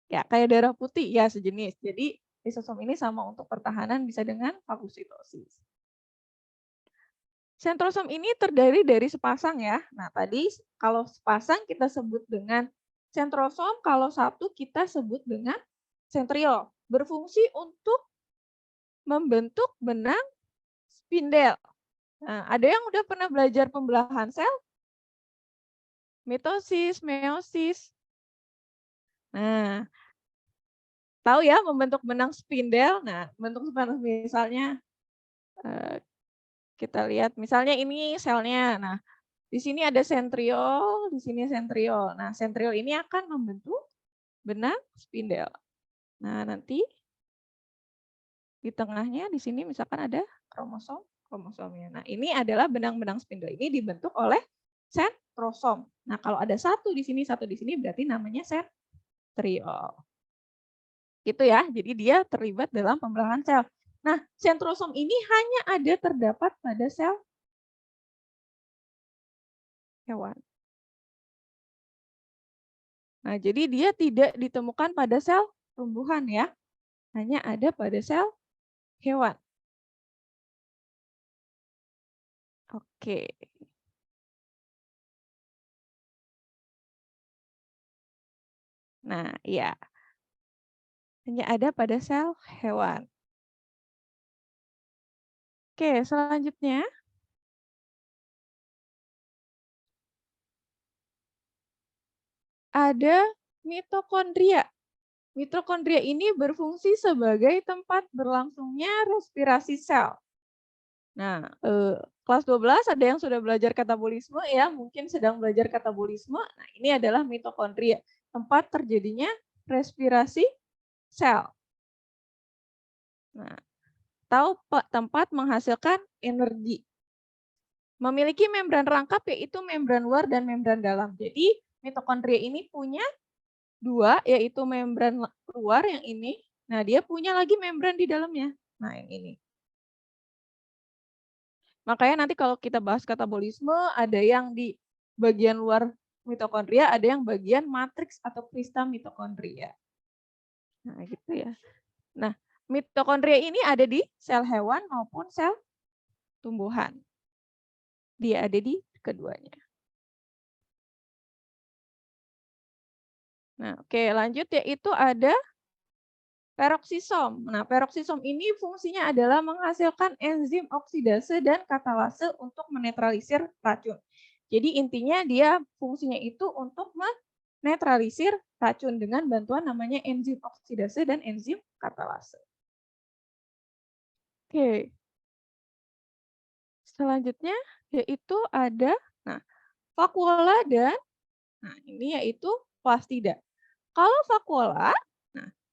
Ya, kayak darah putih ya sejenis. Jadi lisosom ini sama untuk pertahanan bisa dengan fagositosis. Sentrosom ini terdiri dari sepasang ya. Nah, tadi kalau sepasang kita sebut dengan sentrosom, kalau satu kita sebut dengan sentriol. Berfungsi untuk membentuk benang spindel. Nah, ada yang udah pernah belajar pembelahan sel? Mitosis, meiosis. Nah, tahu ya membentuk benang spindel. Nah, bentuk benang misalnya kita lihat misalnya ini selnya. Nah, di sini ada sentriol, di sini sentriol. Nah, sentriol ini akan membentuk benang spindel. Nah, nanti di tengahnya di sini misalkan ada kromosomnya. Nah, ini adalah benang-benang spindel ini dibentuk oleh sentrosom. Nah, kalau ada satu di sini berarti namanya sentriol. Gitu ya. Jadi dia terlibat dalam pemberangan sel. Nah, sentrosom ini hanya ada terdapat pada sel hewan. Nah, jadi dia tidak ditemukan pada sel tumbuhan ya, hanya ada pada sel hewan. Oke. Nah, iya, hanya ada pada sel hewan. Oke, selanjutnya ada mitokondria. Mitokondria ini berfungsi sebagai tempat berlangsungnya respirasi sel. Nah, kelas 12 ada yang sudah belajar katabolisme ya, mungkin sedang belajar katabolisme. Nah, ini adalah mitokondria, tempat terjadinya respirasi sel. Nah, atau tempat menghasilkan energi. Memiliki membran rangkap yaitu membran luar dan membran dalam. Jadi, mitokondria ini punya dua, yaitu membran luar yang ini. Nah, dia punya lagi membran di dalamnya. Nah, yang ini. Makanya nanti kalau kita bahas katabolisme, ada yang di bagian luar mitokondria, ada yang bagian matriks atau krista mitokondria. Nah, gitu ya. Nah, mitokondria ini ada di sel hewan maupun sel tumbuhan. Dia ada di keduanya. Nah, oke, lanjut yaitu ada peroksisom. Nah, peroksisom ini fungsinya adalah menghasilkan enzim oksidase dan katalase untuk menetralisir racun. Jadi intinya dia fungsinya itu untuk menetralisir racun dengan bantuan namanya enzim oksidase dan enzim katalase. Oke. Selanjutnya yaitu ada vakuola dan ini yaitu plastida. Kalau vakuola,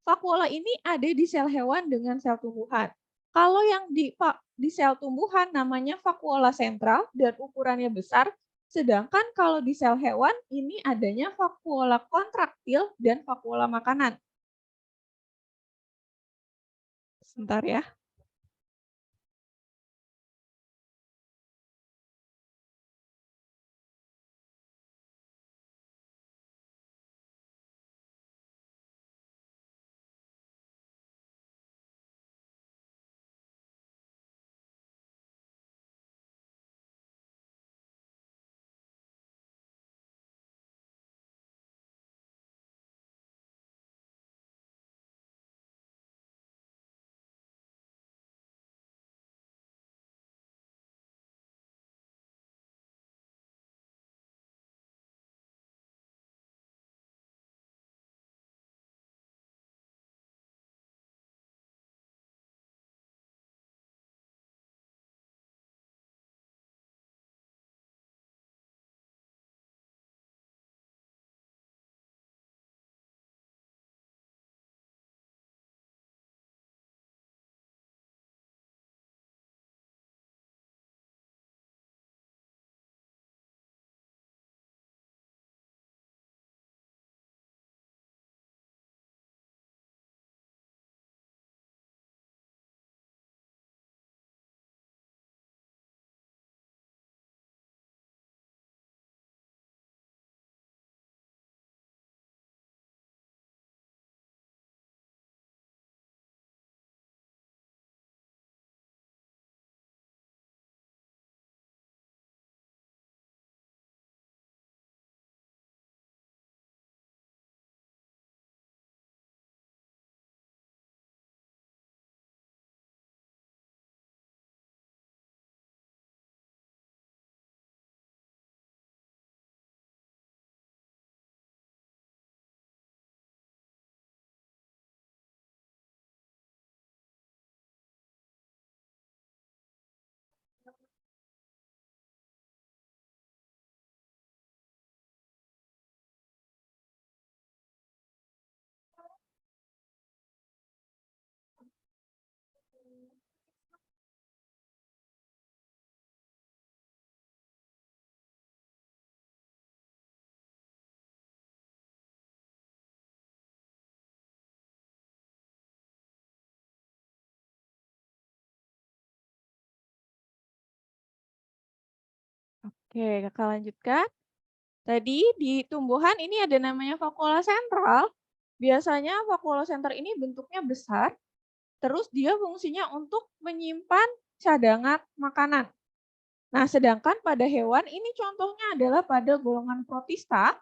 vakuola ini ada di sel hewan dengan sel tumbuhan. Kalau yang di sel tumbuhan namanya vakuola sentral dan ukurannya besar, sedangkan kalau di sel hewan ini adanya vakuola kontraktil dan vakuola makanan. Sebentar ya. Oke, Kakak lanjutkan. Tadi di tumbuhan ini ada namanya vakuola sentral. Biasanya vakuola sentral ini bentuknya besar, terus dia fungsinya untuk menyimpan cadangan makanan. Nah, sedangkan pada hewan ini contohnya adalah pada golongan protista,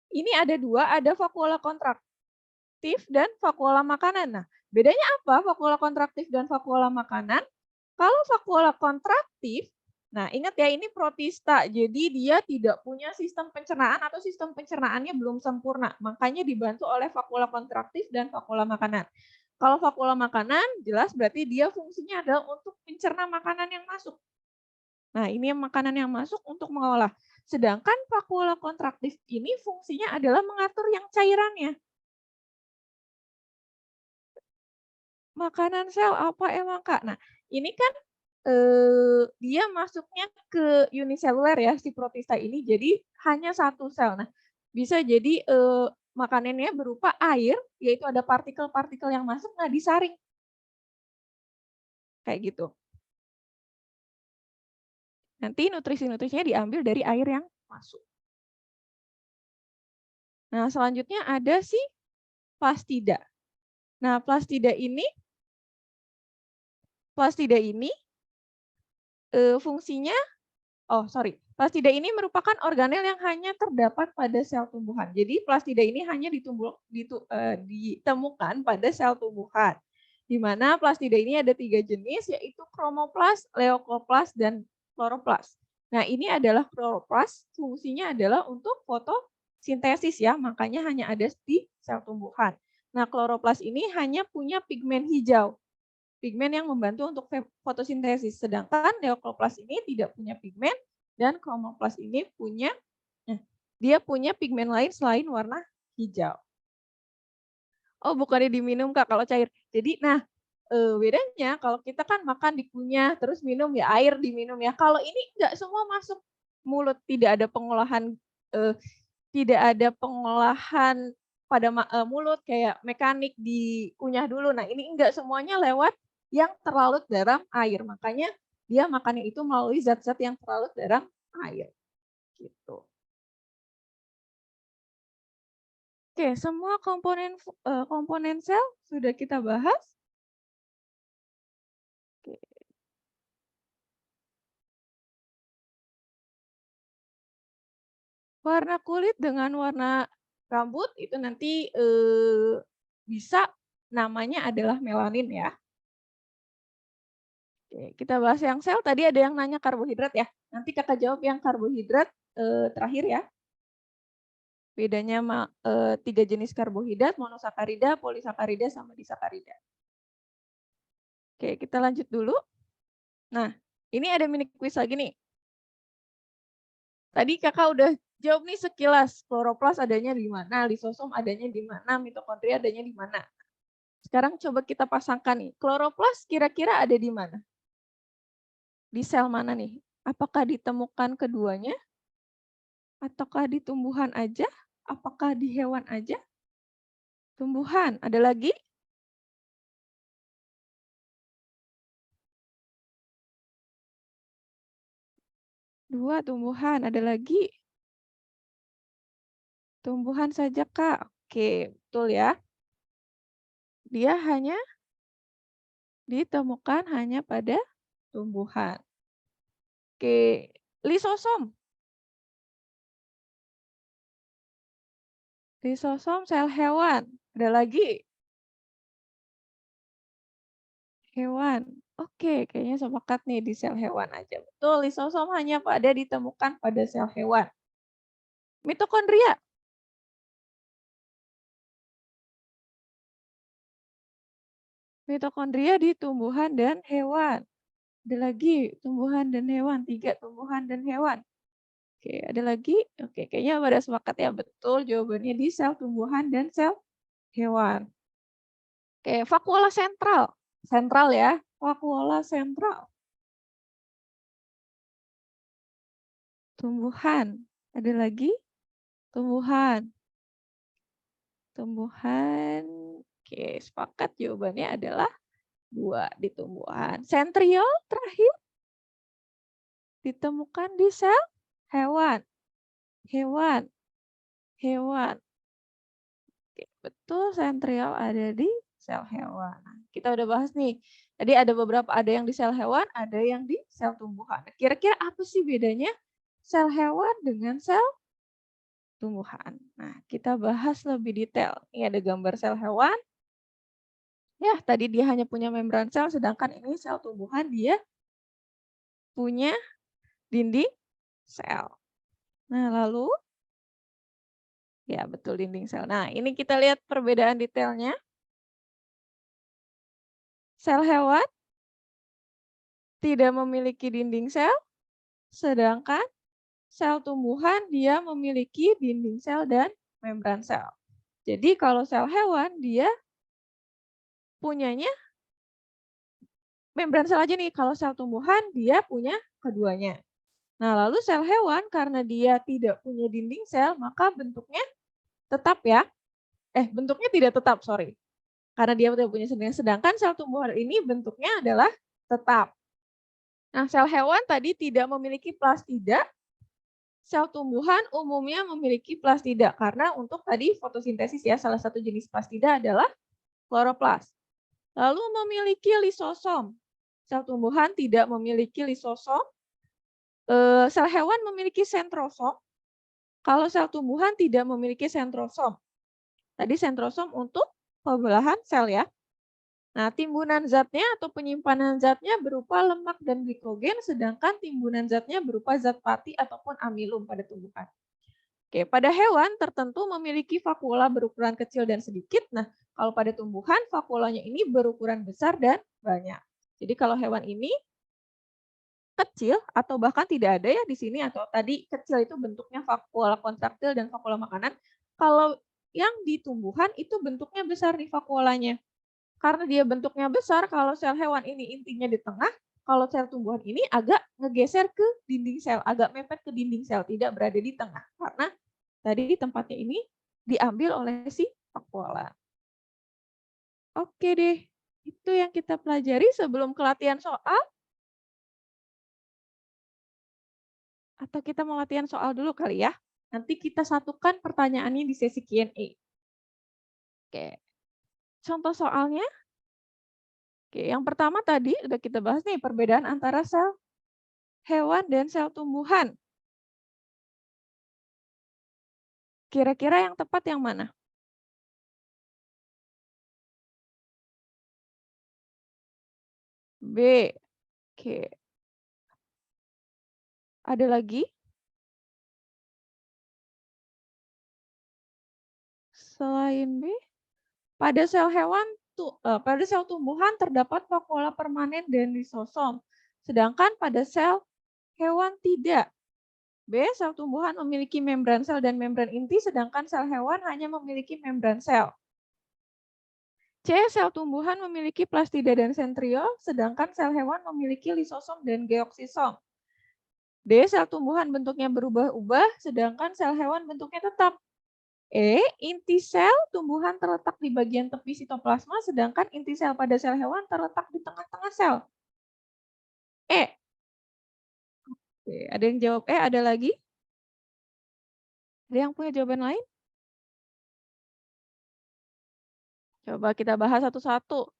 ini ada dua, ada vakuola kontraktif dan vakuola makanan. Nah, bedanya apa vakuola kontraktif dan vakuola makanan? Kalau vakuola kontraktif, nah ingat ya ini protista, jadi dia tidak punya sistem pencernaan atau sistem pencernaannya belum sempurna. Makanya dibantu oleh vakuola kontraktif dan vakuola makanan. Kalau vakuola makanan, jelas berarti dia fungsinya adalah untuk mencerna makanan yang masuk. Nah, ini yang makanan yang masuk untuk mengolah. Sedangkan vakuola kontraktif ini fungsinya adalah mengatur yang cairannya. Makanan sel apa emang, Kak? Nah, ini kan, dia masuknya ke uniseluler ya, si protista ini, jadi hanya satu sel. Nah, bisa jadi, makanannya berupa air, yaitu ada partikel-partikel yang masuk, nah disaring, kayak gitu. Nanti nutrisi-nutrisinya diambil dari air yang masuk. Nah, selanjutnya ada si plastida. Nah, plastida ini, fungsinya plastida ini merupakan organel yang hanya terdapat pada sel tumbuhan. Jadi plastida ini hanya ditemukan pada sel tumbuhan. Di mana plastida ini ada 3 jenis, yaitu kromoplas, leukoplast, dan kloroplas. Nah, ini adalah kloroplas, fungsinya adalah untuk fotosintesis ya, makanya hanya ada di sel tumbuhan. Nah, kloroplas ini hanya punya pigmen hijau. Pigmen yang membantu untuk fotosintesis. Sedangkan leukoplast ini tidak punya pigmen dan kromoplast ini dia punya pigmen lain selain warna hijau. Oh, bukannya diminum Kak kalau cair. Jadi bedanya kalau kita kan makan dikunyah terus minum ya air diminum ya. Kalau ini enggak semua masuk mulut, eh, tidak ada pengolahan pada mulut kayak mekanik dikunyah dulu. Nah, ini enggak semuanya lewat yang terlarut dalam air. Makanya dia makannya itu melalui zat-zat yang terlarut dalam air. Gitu. Oke, semua komponen sel sudah kita bahas. Oke. Warna kulit dengan warna rambut itu nanti bisa namanya adalah melanin ya. Oke, kita bahas yang sel. Tadi ada yang nanya karbohidrat ya. Nanti Kakak jawab yang karbohidrat terakhir ya. Bedanya 3 jenis karbohidrat, monosakarida, polisakarida, sama disakarida. Oke, kita lanjut dulu. Nah, ini ada mini quiz lagi nih. Tadi Kakak udah jawab nih sekilas, kloroplas adanya di mana, lisosom adanya di mana, mitokondria adanya di mana. Sekarang coba kita pasangkan nih, kloroplas kira-kira ada di mana? Di sel mana nih? Apakah ditemukan keduanya? Ataukah di tumbuhan aja? Apakah di hewan aja? Tumbuhan, ada lagi? Dua tumbuhan, ada lagi? Tumbuhan saja, Kak. Oke, betul ya. Dia hanya ditemukan hanya pada tumbuhan. Oke, lisosom. Lisosom sel hewan. Ada lagi? Hewan. Oke, kayaknya sepakat nih di sel hewan aja. Betul, lisosom hanya ditemukan pada sel hewan. Mitokondria. Mitokondria di tumbuhan dan hewan. Ada lagi tumbuhan dan hewan, 3 tumbuhan dan hewan. Oke, ada lagi? Oke, kayaknya pada sepakat ya. Betul, jawabannya di sel tumbuhan dan sel hewan. Oke, vakuola sentral. Sentral ya, vakuola sentral. Tumbuhan. Ada lagi? Tumbuhan. Tumbuhan. Oke, sepakat jawabannya adalah 2 di tumbuhan. Sentriol terakhir ditemukan di sel hewan, hewan, hewan. Oke, betul sentriol ada di sel hewan. Nah, kita udah bahas nih. Tadi ada beberapa, ada yang di sel hewan, ada yang di sel tumbuhan. Nah, kira-kira apa sih bedanya sel hewan dengan sel tumbuhan? Nah, kita bahas lebih detail. Ini ada gambar sel hewan. Ya, tadi dia hanya punya membran sel, sedangkan ini sel tumbuhan dia punya dinding sel. Nah, lalu ya betul dinding sel. Nah, ini kita lihat perbedaan detailnya. Sel hewan tidak memiliki dinding sel, sedangkan sel tumbuhan dia memiliki dinding sel dan membran sel. Jadi kalau sel hewan dia punyanya membran sel aja nih, kalau sel tumbuhan dia punya keduanya. Nah, lalu sel hewan karena dia tidak punya dinding sel, maka bentuknya tetap ya. Bentuknya tidak tetap, sorry. Karena dia tidak punya dinding, sedangkan sel tumbuhan ini bentuknya adalah tetap. Nah, sel hewan tadi tidak memiliki plastida, sel tumbuhan umumnya memiliki plastida karena untuk tadi fotosintesis ya, salah satu jenis plastida adalah kloroplas. Lalu memiliki lisosom. Sel tumbuhan tidak memiliki lisosom. Sel hewan memiliki sentrosom. Kalau sel tumbuhan tidak memiliki sentrosom. Tadi sentrosom untuk pembelahan sel ya. Nah, timbunan zatnya atau penyimpanan zatnya berupa lemak dan glikogen, sedangkan timbunan zatnya berupa zat pati ataupun amilum pada tumbuhan. Oke, pada hewan tertentu memiliki vakuola berukuran kecil dan sedikit. Nah, kalau pada tumbuhan vakuolanya ini berukuran besar dan banyak. Jadi kalau hewan ini kecil atau bahkan tidak ada ya di sini, atau tadi kecil itu bentuknya vakuola kontraktil dan vakuola makanan. Kalau yang di tumbuhan itu bentuknya besar nih vakuolanya. Karena dia bentuknya besar, kalau sel hewan ini intinya di tengah, kalau sel tumbuhan ini agak ngegeser ke dinding sel, agak mepet ke dinding sel, tidak berada di tengah. Karena tadi tempatnya ini diambil oleh si vakuola. Oke deh, itu yang kita pelajari sebelum ke latihan soal. Atau kita mau latihan soal dulu kali ya? Nanti kita satukan pertanyaannya di sesi Q&A. Oke, contoh soalnya. Oke, yang pertama tadi udah kita bahas nih perbedaan antara sel hewan dan sel tumbuhan. Kira-kira yang tepat yang mana? B. Oke. Ada lagi? Selain B, pada sel hewan pada sel tumbuhan terdapat vakuola permanen dan lisosom. Sedangkan pada sel hewan tidak. B. Sel tumbuhan memiliki membran sel dan membran inti, sedangkan sel hewan hanya memiliki membran sel. C. Sel tumbuhan memiliki plastida dan sentriol, sedangkan sel hewan memiliki lisosom dan geoksisom. D. Sel tumbuhan bentuknya berubah-ubah, sedangkan sel hewan bentuknya tetap. E. Inti sel tumbuhan terletak di bagian tepi sitoplasma, sedangkan inti sel pada sel hewan terletak di tengah-tengah sel. E. Oke, ada yang jawab E, ada lagi? Ada yang punya jawaban lain? Coba kita bahas satu-satu.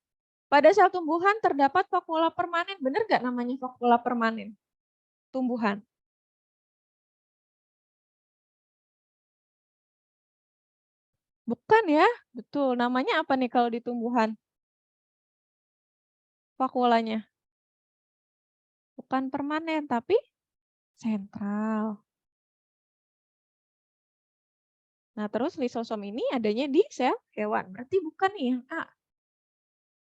Pada sel tumbuhan terdapat vakuola permanen. Benar nggak namanya vakuola permanen? Tumbuhan. Bukan ya? Betul. Namanya apa nih kalau di tumbuhan? Vakuolanya. Bukan permanen, tapi sentral. Nah, terus lisosom ini adanya di sel hewan. Berarti bukan nih yang A.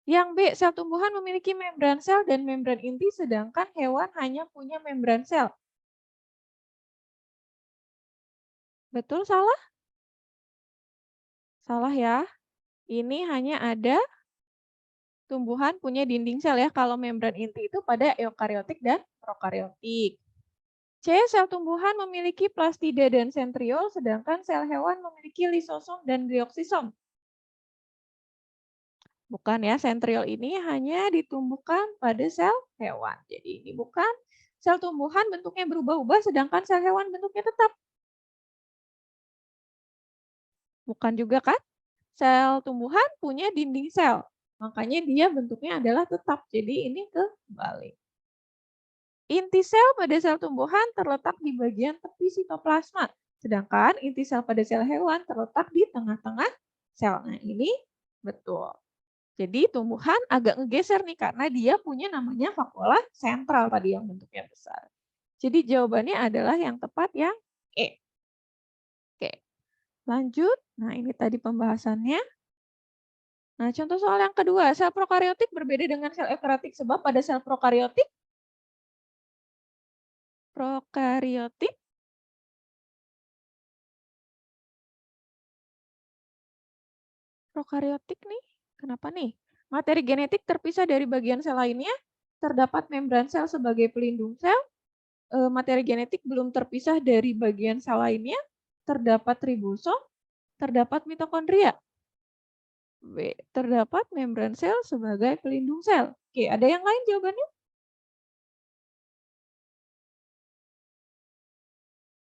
Yang B, sel tumbuhan memiliki membran sel dan membran inti, sedangkan hewan hanya punya membran sel. Betul, salah? Salah ya. Ini hanya ada tumbuhan punya dinding sel ya. Kalau membran inti itu pada eukariotik dan prokariotik. C. Sel tumbuhan memiliki plastida dan sentriol, sedangkan sel hewan memiliki lisosom dan glioksisom. Bukan ya, sentriol ini hanya ditumbuhkan pada sel hewan. Jadi ini bukan. Sel tumbuhan bentuknya berubah-ubah, sedangkan sel hewan bentuknya tetap. Bukan juga kan? Sel tumbuhan punya dinding sel. Makanya dia bentuknya adalah tetap. Jadi ini kebalik. Inti sel pada sel tumbuhan terletak di bagian tepi sitoplasma. Sedangkan inti sel pada sel hewan terletak di tengah-tengah sel. Nah ini betul. Jadi tumbuhan agak ngegeser nih karena dia punya namanya vakuola sentral tadi yang bentuknya besar. Jadi jawabannya adalah yang tepat yang E. Oke, lanjut. Nah ini tadi pembahasannya. Nah contoh soal yang kedua, sel prokariotik berbeda dengan sel eukariotik sebab pada sel prokariotik prokariotik nih, kenapa nih? Materi genetik terpisah dari bagian sel lainnya, terdapat membran sel sebagai pelindung sel, materi genetik belum terpisah dari bagian sel lainnya, terdapat ribosom, terdapat mitokondria. B. Terdapat membran sel sebagai pelindung sel. Oke, ada yang lain jawabannya?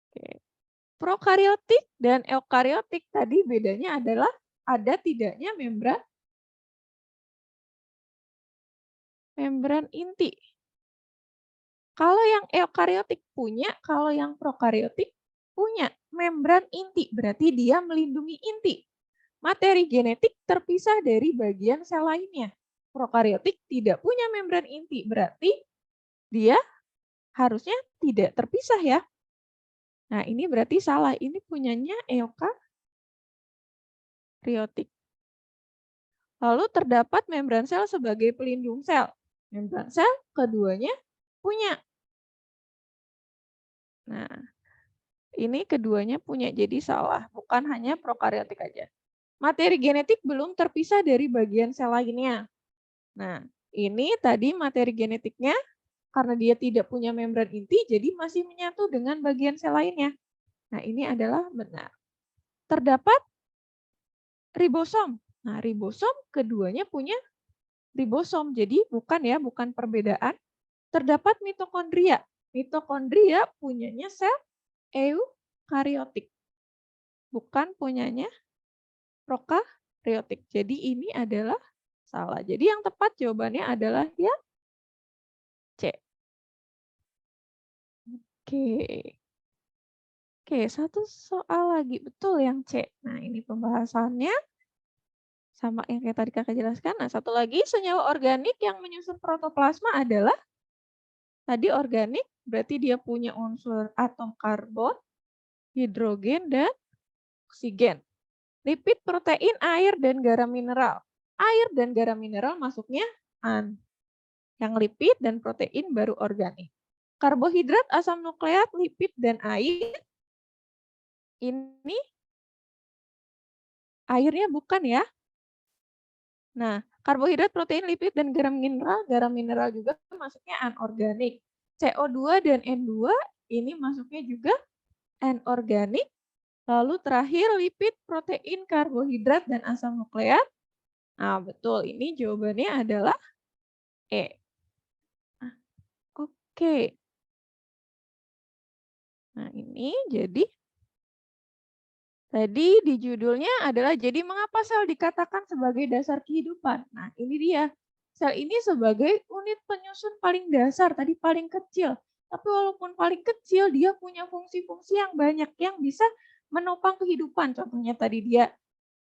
Oke. Prokariotik dan eukariotik tadi bedanya adalah ada tidaknya membran inti. Kalau yang eukariotik punya, kalau yang prokariotik punya membran inti, berarti dia melindungi inti. Materi genetik terpisah dari bagian sel lainnya. Prokariotik tidak punya membran inti, berarti dia harusnya tidak terpisah ya. Nah, ini berarti salah. Ini punyanya eukariotik. Lalu terdapat membran sel sebagai pelindung sel. Membran sel keduanya punya. Nah, ini keduanya punya, jadi salah. Bukan hanya prokariotik aja. Materi genetik belum terpisah dari bagian sel lainnya. Nah, ini tadi materi genetiknya karena dia tidak punya membran inti, jadi masih menyatu dengan bagian sel lainnya. Nah, ini adalah benar. Terdapat ribosom. Nah, ribosom keduanya punya ribosom, jadi bukan perbedaan. Terdapat mitokondria. Mitokondria punyanya sel eukariotik, bukan punyanya prokariotik. Jadi ini adalah salah. Jadi yang tepat jawabannya adalah yang C. Oke. Oke, satu soal lagi. Betul yang C. Nah, ini pembahasannya sama yang kayak tadi Kakak jelaskan. Nah, satu lagi senyawa organik yang menyusun protoplasma adalah tadi organik, berarti dia punya unsur atom karbon, hidrogen, dan oksigen. Lipid, protein, air, dan garam mineral. Air dan garam mineral masuknya an. Yang lipid dan protein baru organik. Karbohidrat, asam nukleat, lipid, dan air. Ini airnya bukan ya. Nah, karbohidrat, protein, lipid, dan garam mineral juga masuknya anorganik. CO2 dan N2 ini masuknya juga anorganik. Lalu terakhir lipid, protein, karbohidrat, dan asam nukleat. Nah, betul. Ini jawabannya adalah E. Nah, oke. Nah, ini jadi tadi di judulnya adalah jadi mengapa sel dikatakan sebagai dasar kehidupan. Nah, ini dia. Sel ini sebagai unit penyusun paling dasar, tadi paling kecil. Tapi walaupun paling kecil, dia punya fungsi-fungsi yang banyak yang bisa menopang kehidupan. Contohnya tadi dia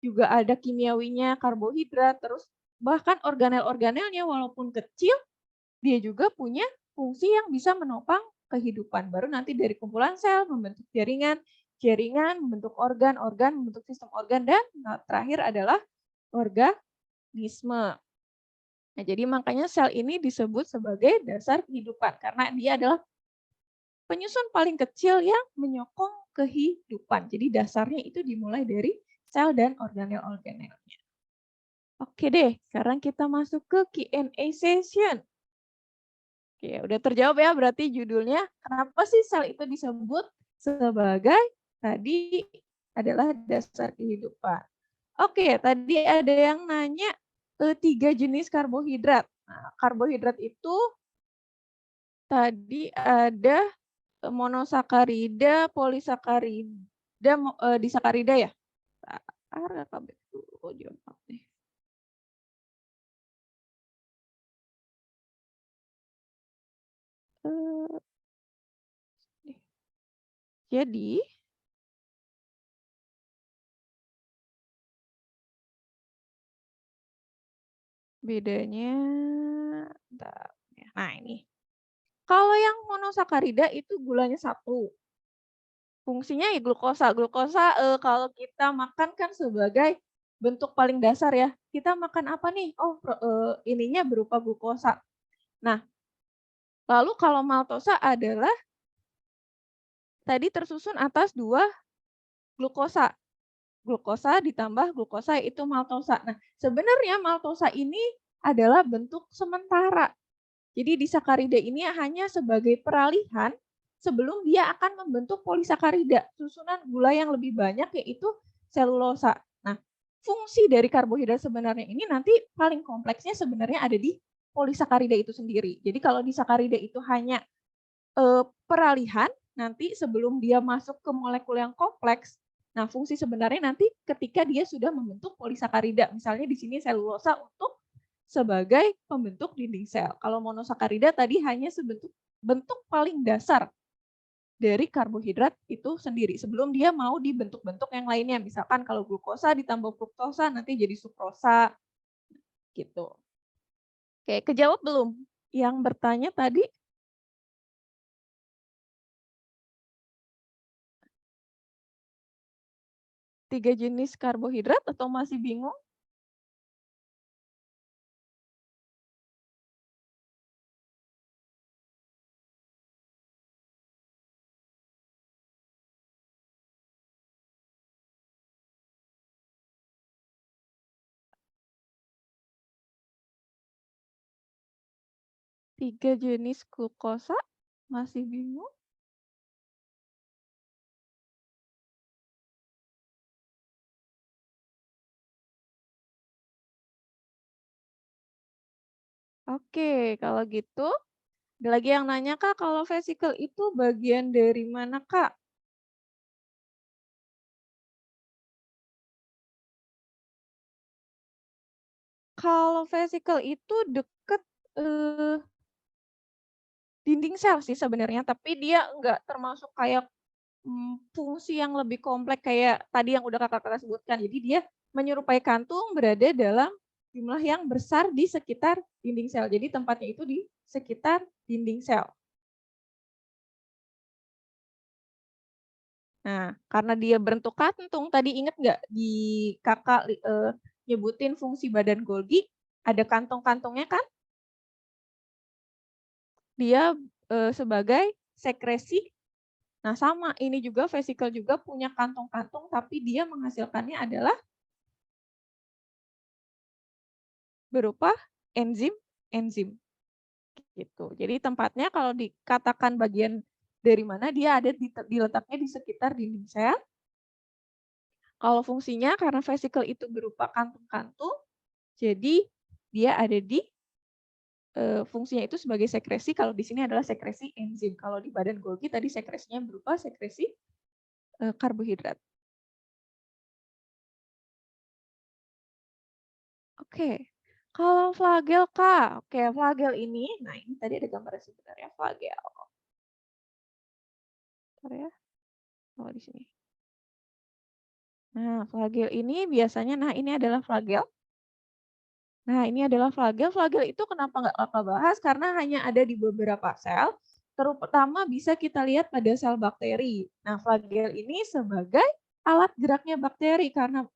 juga ada kimiawinya, karbohidrat, terus bahkan organel-organelnya walaupun kecil, dia juga punya fungsi yang bisa menopang kehidupan. Baru nanti dari kumpulan sel membentuk jaringan, jaringan membentuk organ, organ membentuk sistem organ, dan terakhir adalah organisme. Nah, jadi makanya sel ini disebut sebagai dasar kehidupan karena dia adalah penyusun paling kecil yang menyokong kehidupan. Jadi dasarnya itu dimulai dari sel dan organel-organelnya. Oke deh, sekarang kita masuk ke Q&A session. Oke, udah terjawab ya berarti judulnya. Kenapa sih sel itu disebut sebagai tadi adalah dasar kehidupan? Oke, tadi ada yang nanya 3 jenis karbohidrat. Nah, karbohidrat itu Tadi ada monosakarida, polisakarida, disakarida ya? Kakak dulu jawab deh. Jadi bedanya, bentar ya. Nah ini, kalau yang monosakarida itu gulanya 1. Fungsinya ya glukosa. Glukosa, kalau kita makan kan sebagai bentuk paling dasar ya. Kita makan apa nih? Oh, ininya berupa glukosa. Nah, lalu kalau maltosa adalah tadi tersusun atas 2 glukosa. Glukosa ditambah glukosa itu maltosa. Nah, sebenarnya maltosa ini adalah bentuk sementara. Jadi disakarida ini hanya sebagai peralihan sebelum dia akan membentuk polisakarida, susunan gula yang lebih banyak yaitu selulosa. Nah, fungsi dari karbohidrat sebenarnya ini nanti paling kompleksnya sebenarnya ada di polisakarida itu sendiri. Jadi kalau disakarida itu hanya peralihan nanti sebelum dia masuk ke molekul yang kompleks. Nah, fungsi sebenarnya nanti ketika dia sudah membentuk polisakarida, misalnya di sini selulosa untuk sebagai pembentuk dinding sel. Kalau monosakarida tadi hanya sebentuk bentuk paling dasar dari karbohidrat itu sendiri sebelum dia mau dibentuk-bentuk yang lainnya. Misalkan kalau glukosa ditambah fruktosa nanti jadi sukrosa gitu. Oke, kejawab belum? Yang bertanya tadi 3 jenis karbohidrat atau masih bingung? Tiga jenis glukosa, masih bingung? Oke, kalau gitu, ada lagi yang nanya, Kak, kalau vesikel itu bagian dari mana, Kak? Kalau vesikel itu deket dinding sel sih sebenarnya, tapi dia nggak termasuk kayak fungsi yang lebih kompleks kayak tadi yang udah Kakak sebutkan. Jadi dia menyerupai kantung berada dalam jumlah yang besar di sekitar dinding sel. Jadi tempatnya itu di sekitar dinding sel. Nah, karena dia bentuk kantung, tadi inget nggak di Kakak nyebutin fungsi badan Golgi, ada kantong-kantongnya kan? Dia sebagai sekresi. Nah, sama ini juga vesikel juga punya kantong-kantong, tapi dia menghasilkannya adalah berupa enzim gitu. Jadi tempatnya kalau dikatakan bagian dari mana dia ada diletaknya di sekitar dinding sel. Kalau fungsinya karena vesikel itu berupa kantung-kantung, jadi dia ada di fungsinya itu sebagai sekresi. Kalau di sini adalah sekresi enzim. Kalau di badan Golgi tadi sekresinya berupa sekresi karbohidrat. Oke. Kalau flagel, Kak. Oke, flagel ini, nah ini tadi ada gambar sebenarnya flagel. Bentar ya. Oh, di sini. Nah, flagel ini biasanya, nah ini adalah flagel. Nah, ini adalah flagel. Flagel itu kenapa nggak Kakak bahas? Karena hanya ada di beberapa sel, terutama bisa kita lihat pada sel bakteri. Nah, flagel ini sebagai alat geraknya bakteri, karena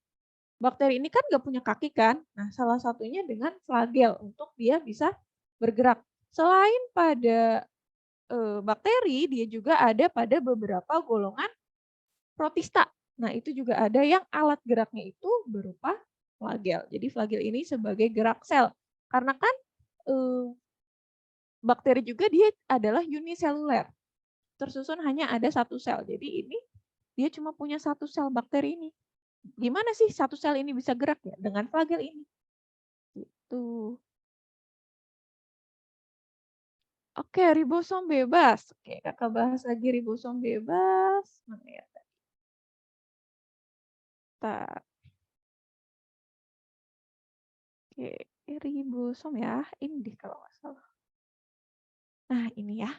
bakteri ini kan nggak punya kaki kan? Nah, salah satunya dengan flagel untuk dia bisa bergerak. Selain pada bakteri, dia juga ada pada beberapa golongan protista. Nah, itu juga ada yang alat geraknya itu berupa flagel. Jadi flagel ini sebagai gerak sel. Karena kan bakteri juga dia adalah uniseluler. Tersusun hanya ada satu sel. Jadi ini dia cuma punya satu sel bakteri ini. Gimana sih satu sel ini bisa gerak ya? Dengan flagel ini. Gitu. Oke, ribosom bebas. Oke, Kakak bahas lagi ribosom bebas. Mana ya? Bentar. Oke, ribosom ya. Ini deh kalau nggak salah. Nah, ini ya.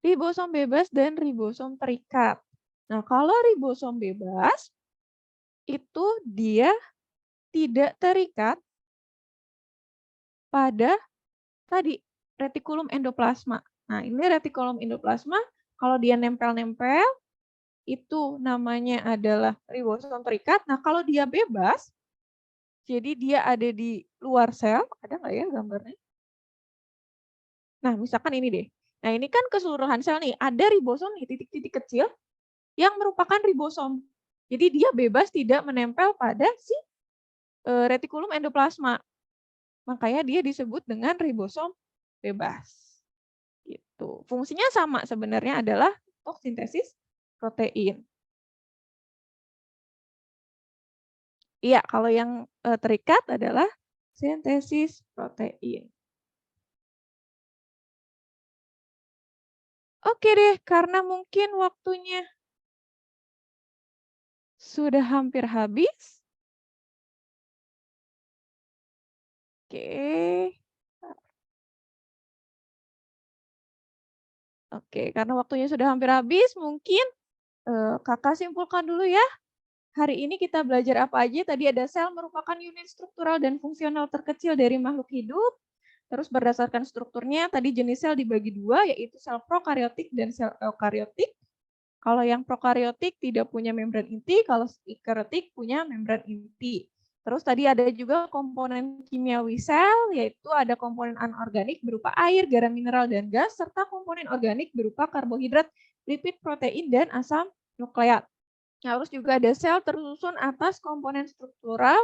Ribosom bebas dan ribosom terikat. Nah, kalau ribosom bebas itu dia tidak terikat pada tadi retikulum endoplasma. Nah, ini retikulum endoplasma kalau dia nempel-nempel itu namanya adalah ribosom terikat. Nah, kalau dia bebas, jadi dia ada di luar sel, ada nggak ya gambarnya? Nah, misalkan ini deh. Nah, ini kan keseluruhan sel nih, ada ribosom nih, titik-titik kecil yang merupakan ribosom. Jadi dia bebas tidak menempel pada si retikulum endoplasma. Makanya dia disebut dengan ribosom bebas. Gitu. Fungsinya sama sebenarnya adalah untuk sintesis protein. Iya, kalau yang terikat adalah sintesis protein. Oke deh, karena mungkin waktunya sudah hampir habis. Oke. Oke, karena waktunya sudah hampir habis, mungkin Kakak simpulkan dulu ya. Hari ini kita belajar apa aja? Tadi ada sel merupakan unit struktural dan fungsional terkecil dari makhluk hidup. Terus berdasarkan strukturnya, tadi jenis sel dibagi dua, yaitu sel prokariotik dan sel eukariotik. Kalau yang prokariotik tidak punya membran inti, kalau eukariotik punya membran inti. Terus tadi ada juga komponen kimiawi sel, yaitu ada komponen anorganik berupa air, garam mineral, dan gas, serta komponen organik berupa karbohidrat, lipid, protein, dan asam nukleat. Terus juga ada sel tersusun atas komponen struktural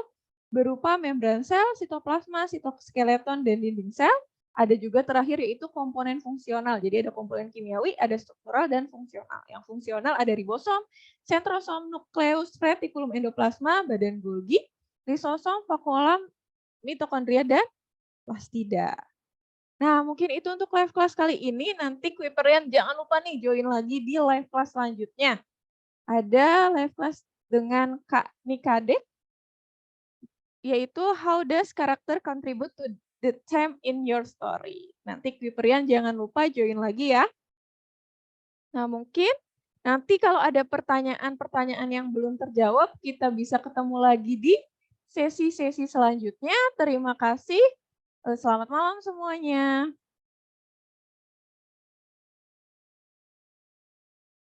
berupa membran sel, sitoplasma, sitoskeleton, dan dinding sel. Ada juga terakhir yaitu komponen fungsional. Jadi ada komponen kimiawi, ada struktural, dan fungsional. Yang fungsional ada ribosom, sentrosom, nukleus, retikulum endoplasma, badan Golgi, lisosom, vakuolam, mitokondria, dan plastida. Nah, mungkin itu untuk live class kali ini. Nanti Kuiperian jangan lupa nih join lagi di live class selanjutnya. Ada live class dengan Kak Nikade, yaitu How does character contribute to the theme in your story. Nanti Kuiperian jangan lupa join lagi ya. Nah, mungkin nanti kalau ada pertanyaan-pertanyaan yang belum terjawab, kita bisa ketemu lagi di sesi-sesi selanjutnya. Terima kasih. Selamat malam semuanya.